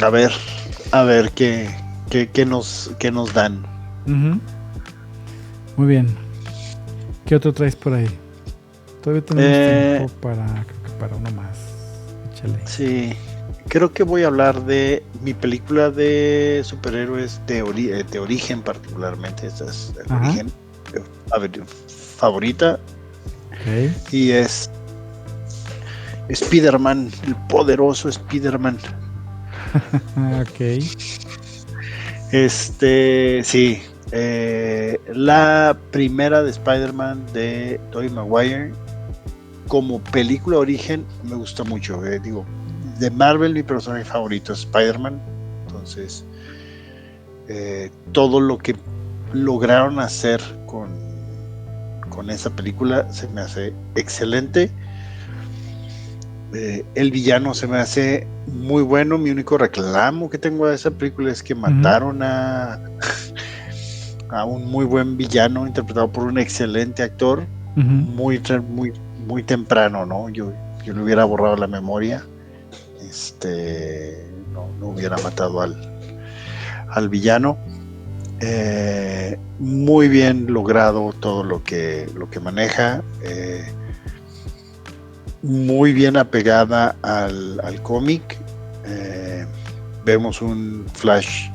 A ver qué nos dan. Muy bien. ¿Qué otro traes por ahí? Todavía tenemos tiempo para uno más. Échale. Sí, creo que voy a hablar de mi película de superhéroes de origen particularmente. Esta es el origen favorita. Okay. Y es Spider-Man, el poderoso Spider-Man. Ok. Sí. La primera de Spider-Man de Tobey Maguire como película de origen me gusta mucho. Digo, de Marvel mi personaje favorito es Spider-Man. Entonces, todo lo que lograron hacer con esa película se me hace excelente. El villano se me hace muy bueno. Mi único reclamo que tengo de esa película es que mataron a un muy buen villano interpretado por un excelente actor, muy muy temprano, ¿no? Yo le hubiera borrado la memoria, no hubiera matado al villano. Muy bien logrado todo lo que maneja, muy bien apegada al cómic. Vemos un Flash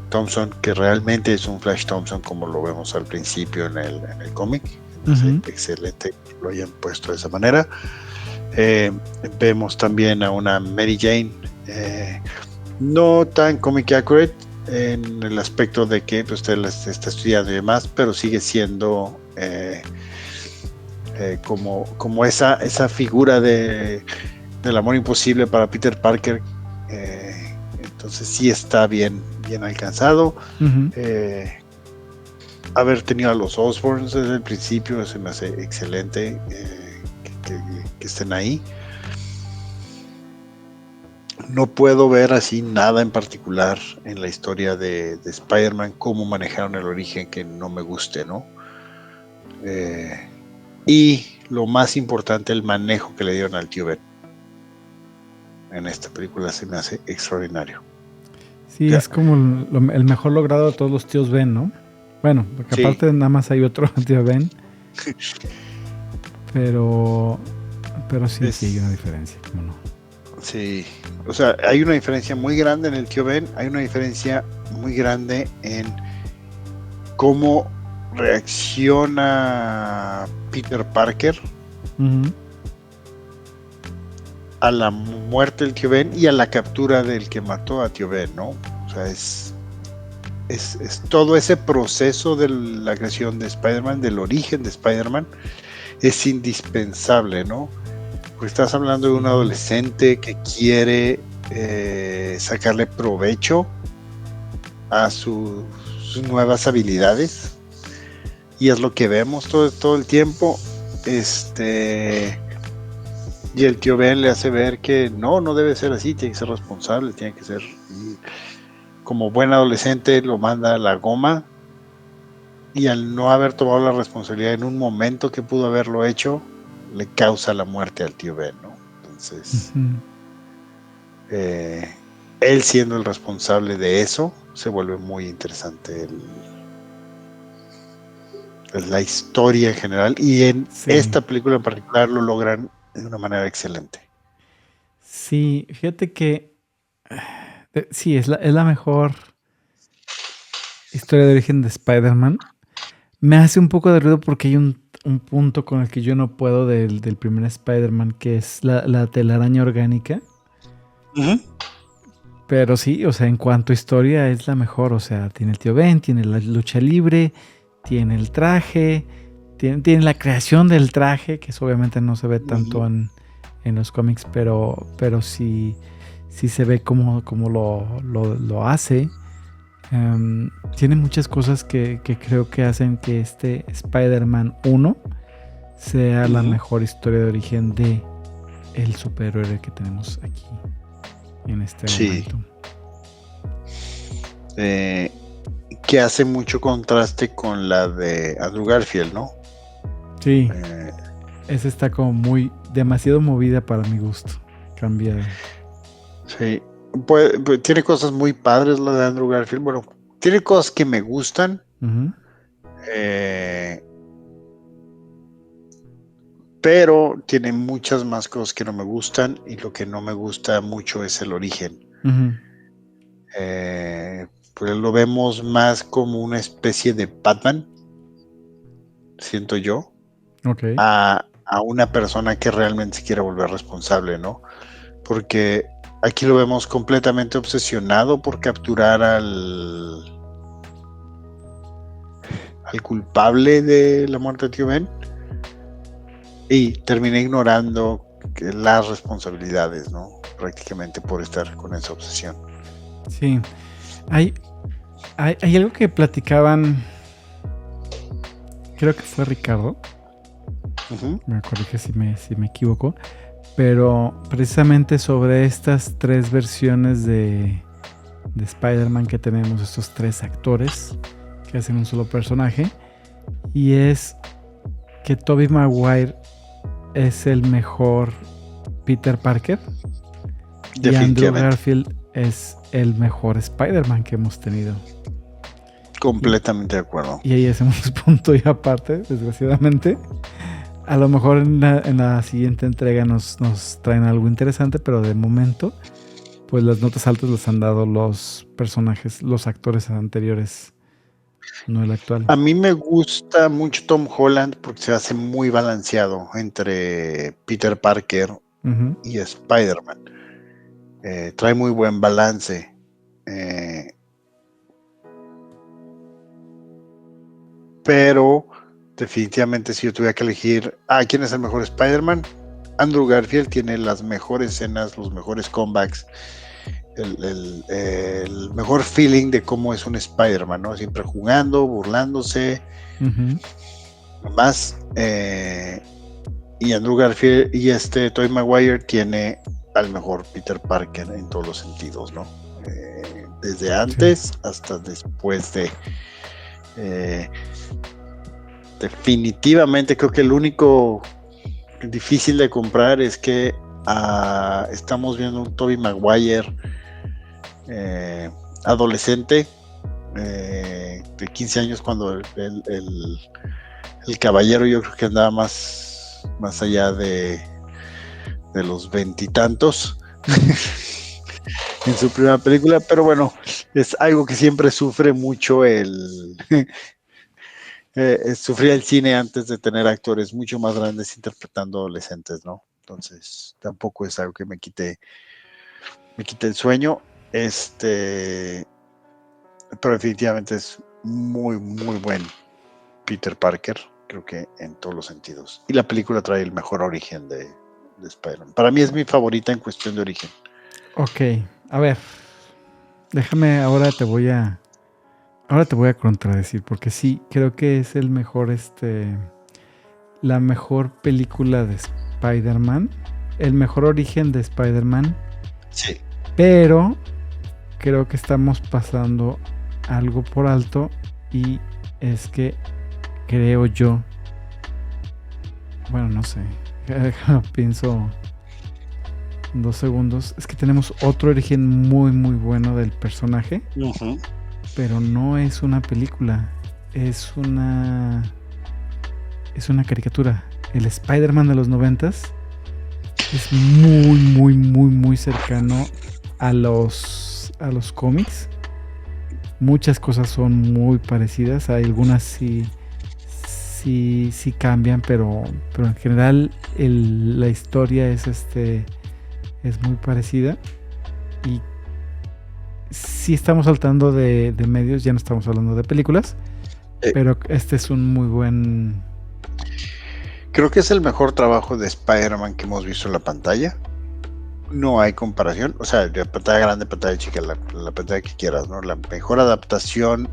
Thompson que realmente es un Flash Thompson como lo vemos al principio en el cómic. Uh-huh. Excelente que lo hayan puesto de esa manera. Vemos también a una Mary Jane no tan comic accurate en el aspecto de que pues, usted está estudiando y demás, pero sigue siendo como esa figura del amor imposible para Peter Parker. Entonces sí está bien alcanzado. Uh-huh. Haber tenido a los Osborns desde el principio se me hace excelente que estén ahí. No puedo ver así nada en particular en la historia de Spider-Man, cómo manejaron el origen que no me guste, ¿no? Y lo más importante, el manejo que le dieron al tío Ben en esta película se me hace extraordinario. Sí, es como el mejor logrado de todos los tíos Ben, ¿no? Bueno, porque aparte nada más hay otro tío Ben. Pero sí hay una diferencia, ¿cómo no? Sí, o sea, hay una diferencia muy grande en el tío Ben, hay una diferencia muy grande en cómo reacciona Peter Parker uh-huh. a la muerte del tío Ben y a la captura del que mató a tío Ben, ¿no? O sea, es todo ese proceso de la creación de Spider-Man, del origen de Spider-Man, es indispensable, ¿no? Porque estás hablando de un adolescente que quiere sacarle provecho a sus nuevas habilidades, y es lo que vemos todo el tiempo. Y el tío Ben le hace ver que no debe ser así, tiene que ser responsable, tiene que ser, como buen adolescente lo manda a la goma, y al no haber tomado la responsabilidad en un momento que pudo haberlo hecho, le causa la muerte al tío Ben, ¿no? Entonces, uh-huh. Él siendo el responsable de eso, se vuelve muy interesante la historia en general, y en esta película en particular lo logran de una manera excelente. Sí, fíjate que sí, es la mejor historia de origen de Spider-Man. Me hace un poco de ruido porque hay un punto con el que yo no puedo del primer Spider-Man, que es la telaraña orgánica. Uh-huh. Pero sí, o sea, en cuanto a historia es la mejor. O sea, tiene el tío Ben, tiene la lucha libre, tiene el traje, tiene la creación del traje, que eso obviamente no se ve tanto uh-huh. en los cómics, pero sí se ve como lo hace. Tiene muchas cosas que creo que hacen que este Spider-Man 1 sea uh-huh. la mejor historia de origen de el superhéroe que tenemos aquí en este momento. Que hace mucho contraste con la de Andrew Garfield, ¿no? Sí. Esa está como demasiado movida para mi gusto. Cambiada. Sí. Pues, tiene cosas muy padres la de Andrew Garfield. Bueno, tiene cosas que me gustan. Uh-huh. Pero tiene muchas más cosas que no me gustan, y lo que no me gusta mucho es el origen. Uh-huh. Pues lo vemos más como una especie de Batman, siento yo, okay. a una persona que realmente se quiere volver responsable, ¿no? Porque aquí lo vemos completamente obsesionado por capturar al culpable de la muerte de tío Ben, y termina ignorando las responsabilidades, ¿no? Prácticamente por estar con esa obsesión. Sí. Hay algo que platicaban, creo que fue Ricardo, uh-huh. me corrige si me equivoco, pero precisamente sobre estas 3 versiones de Spider-Man que tenemos, estos 3 actores que hacen un solo personaje, y es que Tobey Maguire es el mejor Peter Parker y Andrew Garfield es el mejor Spider-Man que hemos tenido. Completamente de acuerdo. Y ahí hacemos punto y aparte, desgraciadamente. A lo mejor en la siguiente entrega nos traen algo interesante, pero de momento, pues las notas altas las han dado los personajes, los actores anteriores, no el actual. A mí me gusta mucho Tom Holland porque se hace muy balanceado entre Peter Parker y Spider-Man. Trae muy buen balance. Pero definitivamente si yo tuviera que elegir quién es el mejor Spider-Man, Andrew Garfield tiene las mejores escenas, los mejores comebacks, el mejor feeling de cómo es un Spider-Man, ¿no? Siempre jugando, burlándose, más y Andrew Garfield y Tobey Maguire tiene al mejor Peter Parker en todos los sentidos, ¿no? Desde antes hasta después de definitivamente creo que el único difícil de comprar es que estamos viendo un Tobey Maguire adolescente de 15 años cuando el caballero yo creo que andaba más allá de los veintitantos en su primera película, pero bueno, es algo que siempre sufre mucho sufría el cine antes de tener actores mucho más grandes interpretando adolescentes, ¿no? Entonces tampoco es algo que me quite el sueño, pero definitivamente es muy muy buen Peter Parker, creo que en todos los sentidos, y la película trae el mejor origen de Spider-Man. Para mí es mi favorita en cuestión de origen. Ok, a ver, déjame, ahora te voy a contradecir, porque sí, creo que es el mejor, la mejor película de Spider-Man, el mejor origen de Spider-Man. Sí. Pero creo que estamos pasando algo por alto y es que creo yo, bueno, no sé, pienso 2 segundos, es que tenemos otro origen muy muy bueno del personaje, pero no es una película, es una caricatura. El Spider-Man de los 90s es muy muy muy muy cercano a los cómics. Muchas cosas son muy parecidas, hay algunas sí cambian, pero en general la historia es muy parecida. Y si estamos saltando de medios, ya no estamos hablando de películas, pero este es un muy buen... Creo que es el mejor trabajo de Spider-Man que hemos visto en la pantalla. No hay comparación, o sea, de pantalla grande, pantalla chica, la pantalla que quieras, ¿no? La mejor adaptación,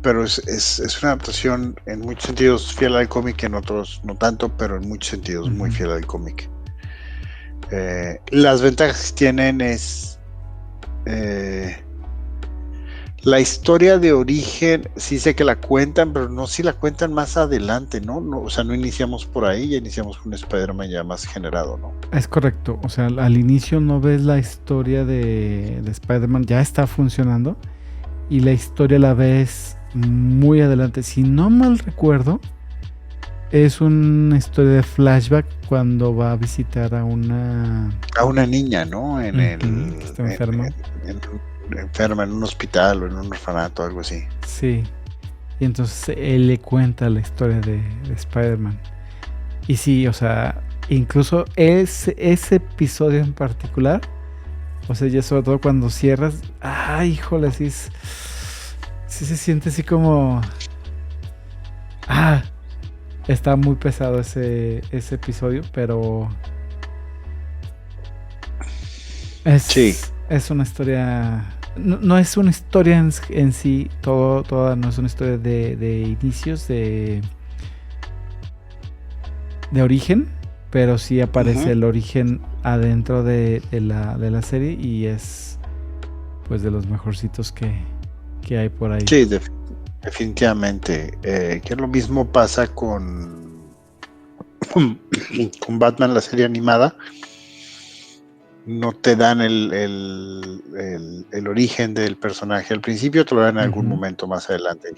pero es una adaptación en muchos sentidos fiel al cómic, en otros no tanto, pero en muchos sentidos muy fiel al cómic. Las ventajas que tienen es la historia de origen, sí sé que la cuentan, pero no si la cuentan más adelante, ¿no? O sea, no iniciamos por ahí, ya iniciamos con un Spider-Man ya más generado, ¿no? Es correcto, o sea, al inicio no ves la historia de Spider-Man, ya está funcionando, y la historia la ves muy adelante. Si no mal recuerdo, es una historia de flashback cuando va a visitar a una niña, ¿no? Que está enferma. Enferma en un hospital o en un orfanato, algo así. Sí, y entonces él le cuenta la historia de Spider-Man. Y sí, o sea, incluso ese episodio en particular, o sea, ya sobre todo cuando cierras, híjole, sí se siente así como... está muy pesado ese episodio, pero... Es una historia... No es una historia en sí, toda no es una historia de inicios, de origen, pero sí aparece el origen adentro de la serie y es pues de los mejorcitos que hay por ahí. Sí, definitivamente. Que lo mismo pasa con Batman, la serie animada. No te dan el origen del personaje al principio, te lo dan en algún momento más adelante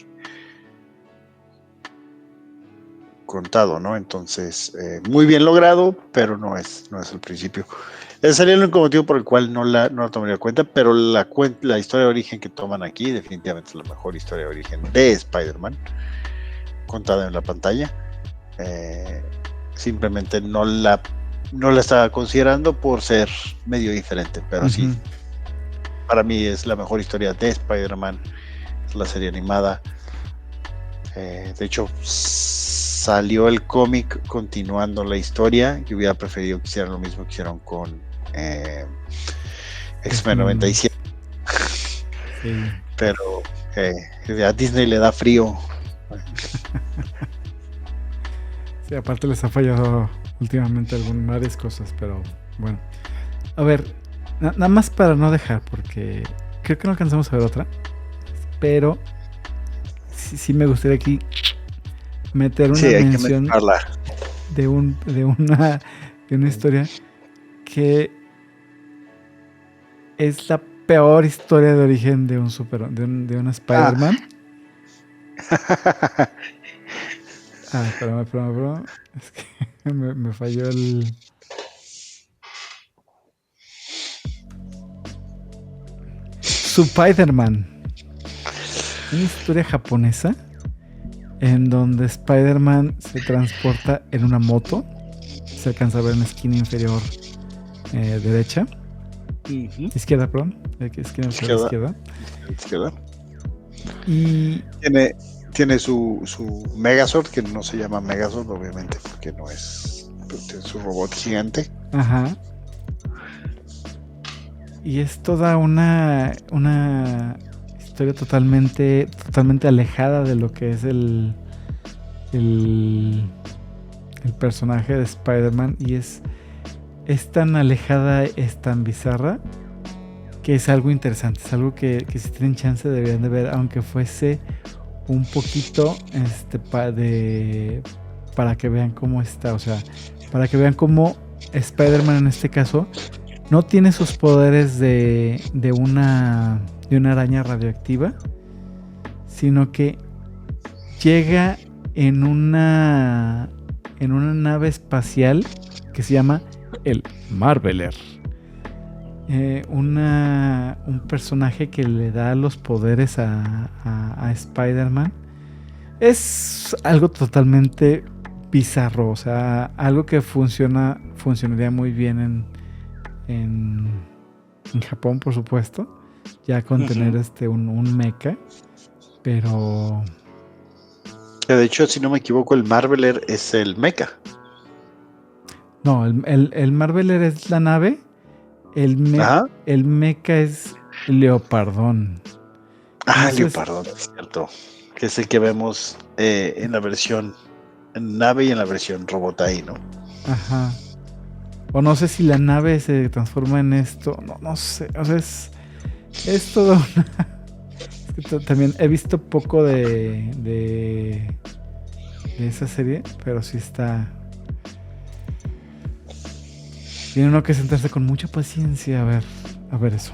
contado, ¿no? Entonces, muy bien logrado, pero no es el principio. Ese sería el único motivo por el cual no la tomaría en cuenta, pero la historia de origen que toman aquí definitivamente es la mejor historia de origen de Spider-Man, contada en la pantalla. Simplemente no la estaba considerando por ser medio diferente, pero sí, para mí es la mejor historia de Spider-Man, es la serie animada. De hecho, salió el cómic continuando la historia. Yo hubiera preferido que hicieran lo mismo que hicieron con X-Men 97. Sí. Pero a Disney le da frío. Sí, aparte les ha fallado últimamente varias cosas, pero bueno. A ver, nada más para no dejar, porque creo que no alcanzamos a ver otra, pero sí me gustaría aquí meter una mención de una historia que es la peor historia de origen de un de un Spider-Man. Espérame. Es que me falló el... Spider-Man. Una historia japonesa en donde Spider-Man se transporta en una moto. Se alcanza a ver en la esquina inferior derecha. Izquierda, perdón. Izquierda. Y tiene su Megazord, que no se llama Megazord, obviamente, porque no es su robot gigante. Ajá. Y es toda una historia totalmente alejada de lo que es el personaje de Spider-Man, y es tan alejada, es tan bizarra, que es algo interesante, es algo que si tienen chance deberían de ver, aunque fuese un poquito para que vean cómo está, o sea, para que vean cómo Spider-Man en este caso no tiene sus poderes de una araña radioactiva, sino que llega en una nave espacial que se llama el Marveler. Un personaje que le da los poderes a Spider-Man. Es algo totalmente bizarro, o sea, algo que funcionaría muy bien en Japón, por supuesto, ya con tener un mecha, pero... De hecho, si no me equivoco, el Marveler es el mecha. No, el Marveler es la nave, el mecha es Leopardón. Leopardón, es cierto. Que es el que vemos en la versión en nave y en la versión robot ahí, ¿no? Ajá. O no sé si la nave se transforma en esto. No sé. O sea, es todo una... También he visto poco de esa serie, pero sí está... Tiene uno que sentarse con mucha paciencia a ver eso.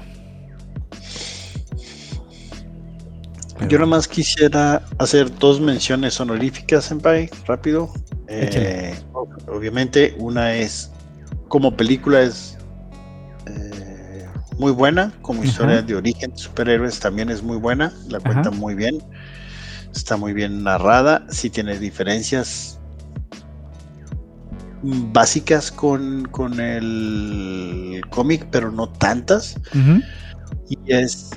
Pero... Yo nomás quisiera hacer 2 menciones honoríficas, Senpai, rápido. Obviamente, una es, como película es muy buena, como historia de origen de superhéroes también es muy buena, la cuenta muy bien, está muy bien narrada, sí tiene diferencias básicas con el cómic, pero no tantas. Y es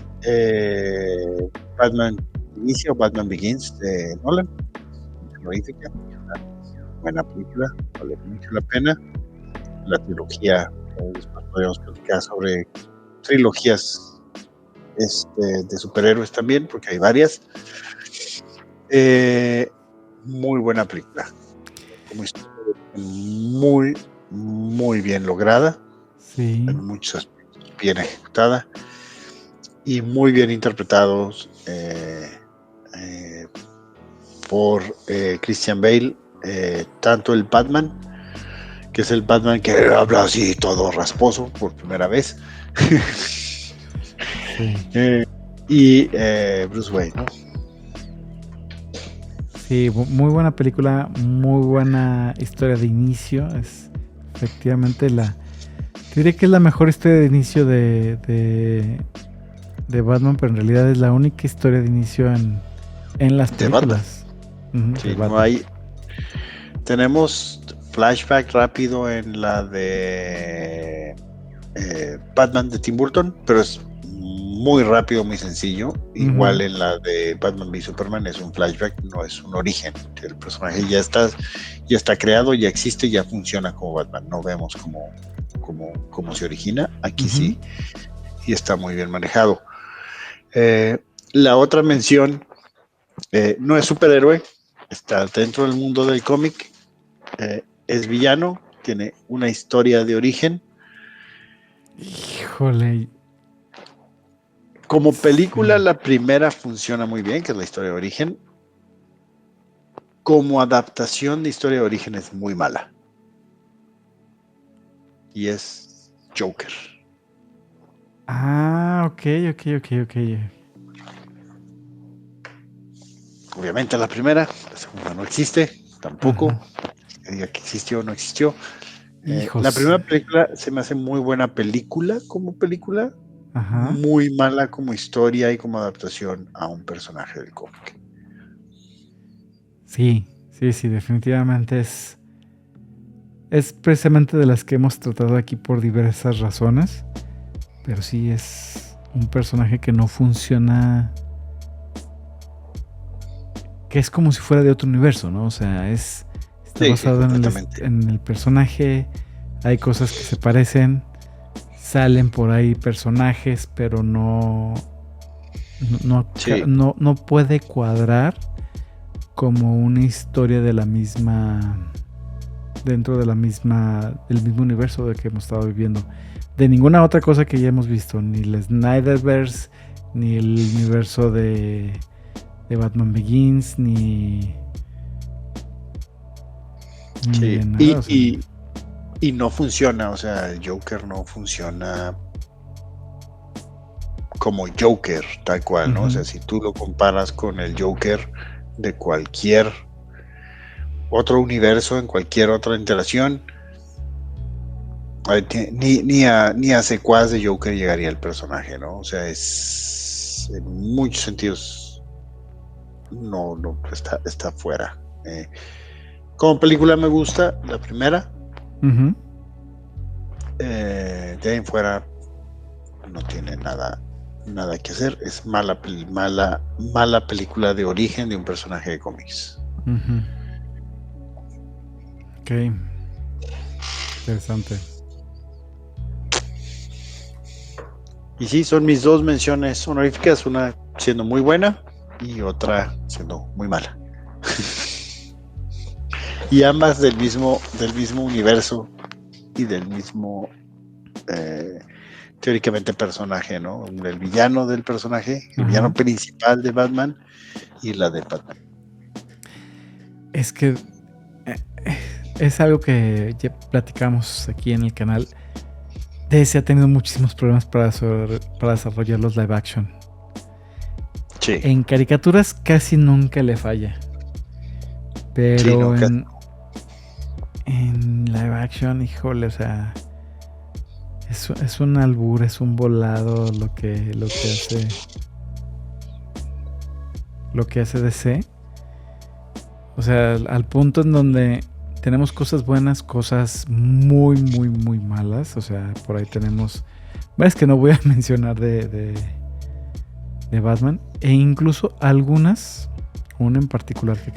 Batman Inicio, Batman Begins de Nolan, honorífica, buena película, vale mucho la pena. La trilogía, después podríamos platicar sobre trilogías de superhéroes también, porque hay varias. Muy buena película, muy, muy bien lograda, en muchos aspectos bien ejecutada y muy bien interpretados por Christian Bale, tanto el Batman, que es el Batman que habla así todo rasposo por primera vez, Sí. y Bruce Wayne, ¿no? Sí, muy buena película, muy buena historia de inicio. Es efectivamente diré que es la mejor historia de inicio de Batman, pero en realidad es la única historia de inicio en las películas. Sí, no hay. Tenemos flashback rápido en la de Batman de Tim Burton, pero es muy rápido, muy sencillo. Igual en la de Batman v Superman es un flashback, no es un origen. El personaje ya está creado, ya existe, ya funciona como Batman. No vemos cómo se origina. Aquí sí, y está muy bien manejado. La otra mención no es superhéroe, está dentro del mundo del cómic, es villano, tiene una historia de origen. Híjole. Como película, la primera funciona muy bien, que es la historia de origen. Como adaptación de historia de origen es muy mala. Y es Joker. Ah, ok. Obviamente la primera, la segunda no existe, tampoco. Que diga que existió o no existió. La primera película se me hace muy buena película como película. Muy mala como historia y como adaptación a un personaje del cómic. Sí, definitivamente es precisamente de las que hemos tratado aquí por diversas razones, pero sí es un personaje que no funciona, que es como si fuera de otro universo, ¿no? O sea, está basado en el personaje, hay cosas que se parecen, salen por ahí personajes, pero no puede cuadrar como una historia de la misma, dentro del mismo universo de que hemos estado viviendo, de ninguna otra cosa que ya hemos visto, ni el Snyderverse, ni el universo de Batman Begins, ni sí. Nada, y no funciona, o sea, el Joker no funciona como Joker, tal cual, ¿no? O sea, si tú lo comparas con el Joker de cualquier otro universo, en cualquier otra interacción, ni a secuaz de Joker llegaría el personaje, ¿no? O sea, es en muchos sentidos no está fuera. Como película me gusta la primera. De ahí en fuera no tiene nada que hacer. Es mala película de origen de un personaje de cómics. Ok. Interesante. Y sí, son mis dos menciones honoríficas, una siendo muy buena y otra siendo muy mala. Y ambas del mismo universo y del mismo teóricamente personaje, ¿no? El villano del personaje, el villano principal de Batman y la de Batman. Es que es algo que ya platicamos aquí en el canal. DC ha tenido muchísimos problemas para desarrollar los live action. Sí. En caricaturas casi nunca le falla. Pero sí, en live action, híjole, o sea, es un albur, es un volado lo que hace DC. O sea, al punto en donde tenemos cosas buenas, cosas muy, muy, muy malas. O sea, por ahí tenemos varias que no voy a mencionar de Batman. E incluso algunas, una en particular que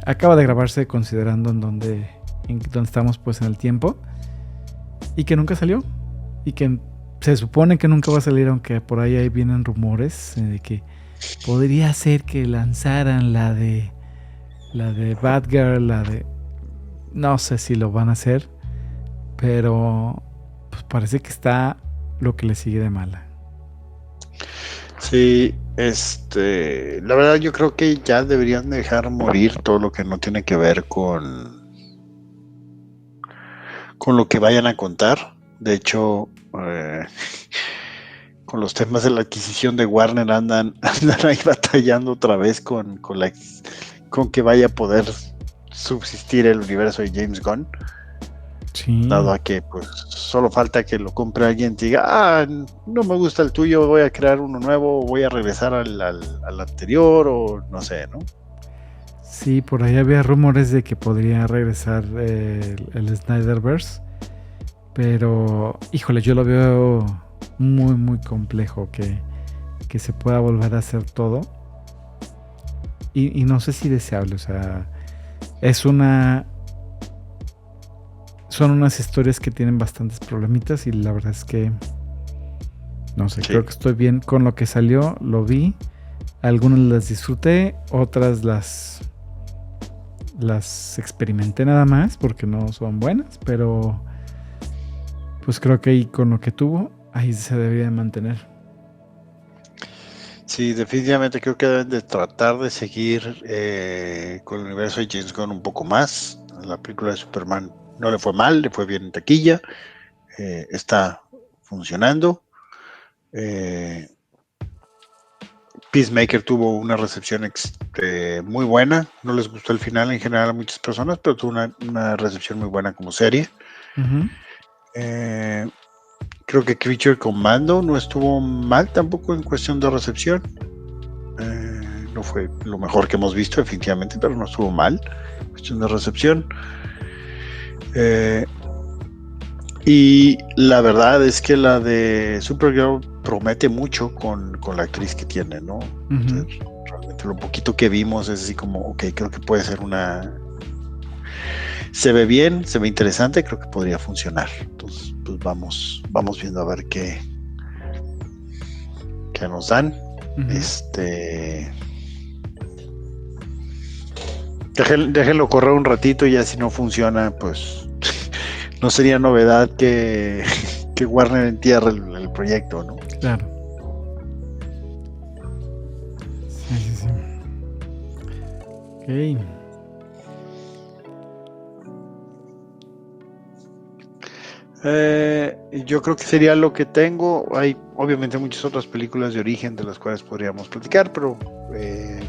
acaba de grabarse considerando en donde estamos pues en el tiempo. Y que nunca salió. Y que se supone que nunca va a salir, aunque por ahí vienen rumores de que podría ser que lanzaran la de Batgirl, no sé si lo van a hacer, pero pues parece que está lo que le sigue de mala. Sí, la verdad yo creo que ya deberían dejar morir todo lo que no tiene que ver con lo que vayan a contar. De hecho, con los temas de la adquisición de Warner andan ahí batallando otra vez con que vaya a poder subsistir el universo de James Gunn. Sí. Dado a que pues solo falta que lo compre alguien y diga, no me gusta el tuyo, voy a crear uno nuevo, voy a regresar al anterior, o no sé, ¿no? Sí, por ahí había rumores de que podría regresar el Snyderverse, pero híjole, yo lo veo muy, muy complejo que se pueda volver a hacer todo. Y no sé si deseable, o sea, son unas historias que tienen bastantes problemitas y la verdad es que no sé, sí. Creo que estoy bien con lo que salió, lo vi, algunas las disfruté, otras las experimenté nada más porque no son buenas, pero pues creo que ahí con lo que tuvo, ahí se debería mantener. Sí, definitivamente creo que deben de tratar de seguir con el universo de James Gunn un poco más. La película de Superman no le fue mal, le fue bien en taquilla, está funcionando. Peacemaker tuvo una recepción muy buena, no les gustó el final en general a muchas personas, pero tuvo una recepción muy buena como serie. Uh-huh. Creo que Creature Commando no estuvo mal tampoco en cuestión de recepción. No fue lo mejor que hemos visto definitivamente, pero no estuvo mal en cuestión de recepción. Y la verdad es que la de Supergirl promete mucho con la actriz que tiene, ¿no? Uh-huh. Entonces, realmente lo poquito que vimos es así como, ok, creo que puede ser se ve bien, se ve interesante, creo que podría funcionar. Entonces, pues vamos viendo a ver qué nos dan. Uh-huh. Déjenlo correr un ratito y ya si no funciona, pues no sería novedad que Warner entierre el proyecto, ¿no? Claro. Sí. Ok. Yo creo que sería lo que tengo. Hay obviamente muchas otras películas de origen de las cuales podríamos platicar, pero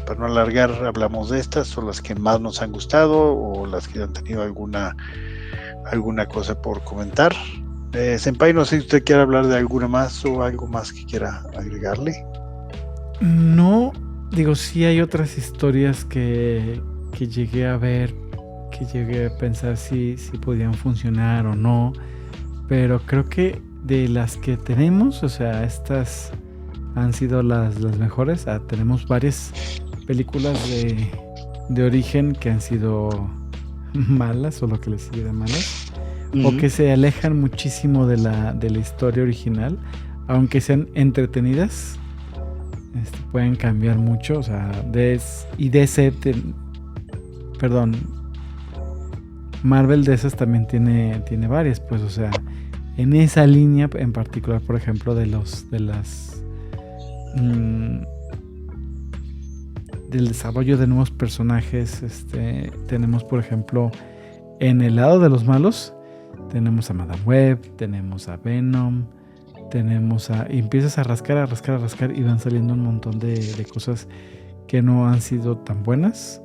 para no alargar, hablamos de estas, son las que más nos han gustado o las que han tenido alguna cosa por comentar. Senpai, no sé si usted quiere hablar de alguna más o algo más que quiera agregarle. No, digo, sí hay otras historias que llegué a ver, que llegué a pensar si podían funcionar o no, pero creo que de las que tenemos, o sea, estas han sido las mejores. Tenemos varias películas de origen que han sido malas o lo que les sigue de malas, uh-huh. O que se alejan muchísimo de la historia original, aunque sean entretenidas, pueden cambiar mucho, o sea, Marvel de esas también tiene varias, pues, o sea, en esa línea en particular, por ejemplo, del desarrollo de nuevos personajes, tenemos, por ejemplo, en el lado de los malos, tenemos a Madame Web, tenemos a Venom, y empiezas a rascar y van saliendo un montón de cosas que no han sido tan buenas.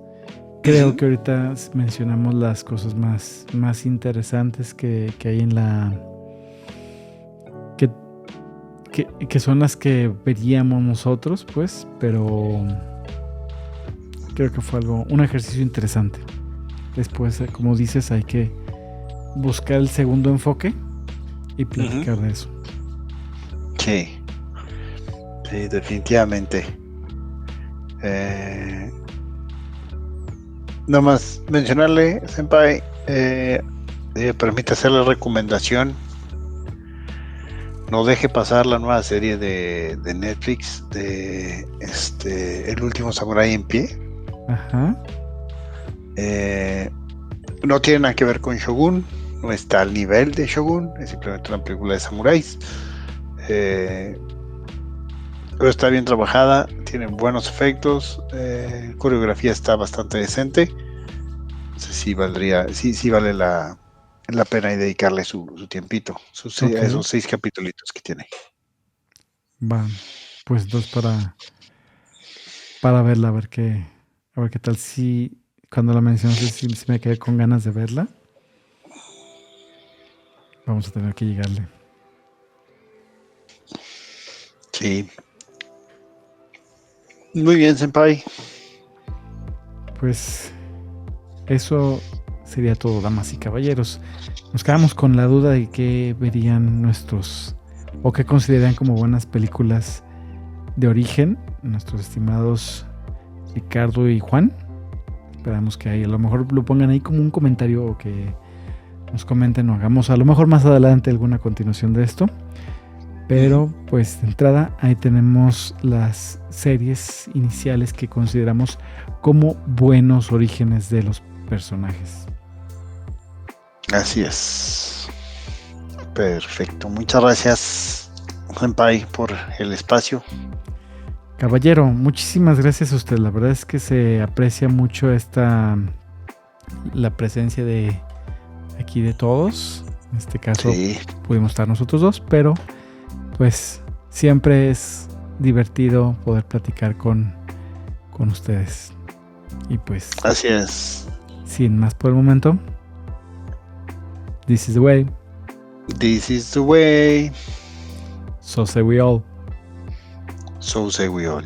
Creo que ahorita mencionamos las cosas más interesantes que hay en que son las que veríamos nosotros, pues, pero creo que fue un ejercicio interesante. Después, como dices, hay que buscar el segundo enfoque y platicar de eso. Sí, definitivamente. Nada más mencionarle, Senpai, permite hacer la recomendación. No deje pasar la nueva serie de Netflix de El último samurái en pie. Ajá. No tiene nada que ver con Shogun, no está al nivel de Shogun, es simplemente una película de samuráis. Pero está bien trabajada, tiene buenos efectos, coreografía está bastante decente. Entonces sí vale la pena y dedicarle su tiempito, a esos 6 capítulos que tiene. Va, pues entonces para verla, a ver qué tal. Si cuando la mencionaste, si me quedé con ganas de verla. Vamos a tener que llegarle. Sí. Muy bien, Senpai. Pues eso sería todo, damas y caballeros. Nos quedamos con la duda de qué verían nuestros, o qué consideran como buenas películas de origen, nuestros estimados Ricardo y Juan. Esperamos que ahí a lo mejor lo pongan ahí como un comentario o que nos comenten o hagamos a lo mejor más adelante alguna continuación de esto. Pero pues de entrada ahí tenemos las series iniciales que consideramos como buenos orígenes de los personajes. Así es. Perfecto. Muchas gracias, Senpai, por el espacio. Caballero, muchísimas gracias a usted. La verdad es que se aprecia mucho la presencia de aquí de todos. En este caso pudimos estar nosotros dos, pero pues siempre es divertido poder platicar con ustedes. Y pues así es. Sin más por el momento, this is the way. This is the way. So say we all. So say we all.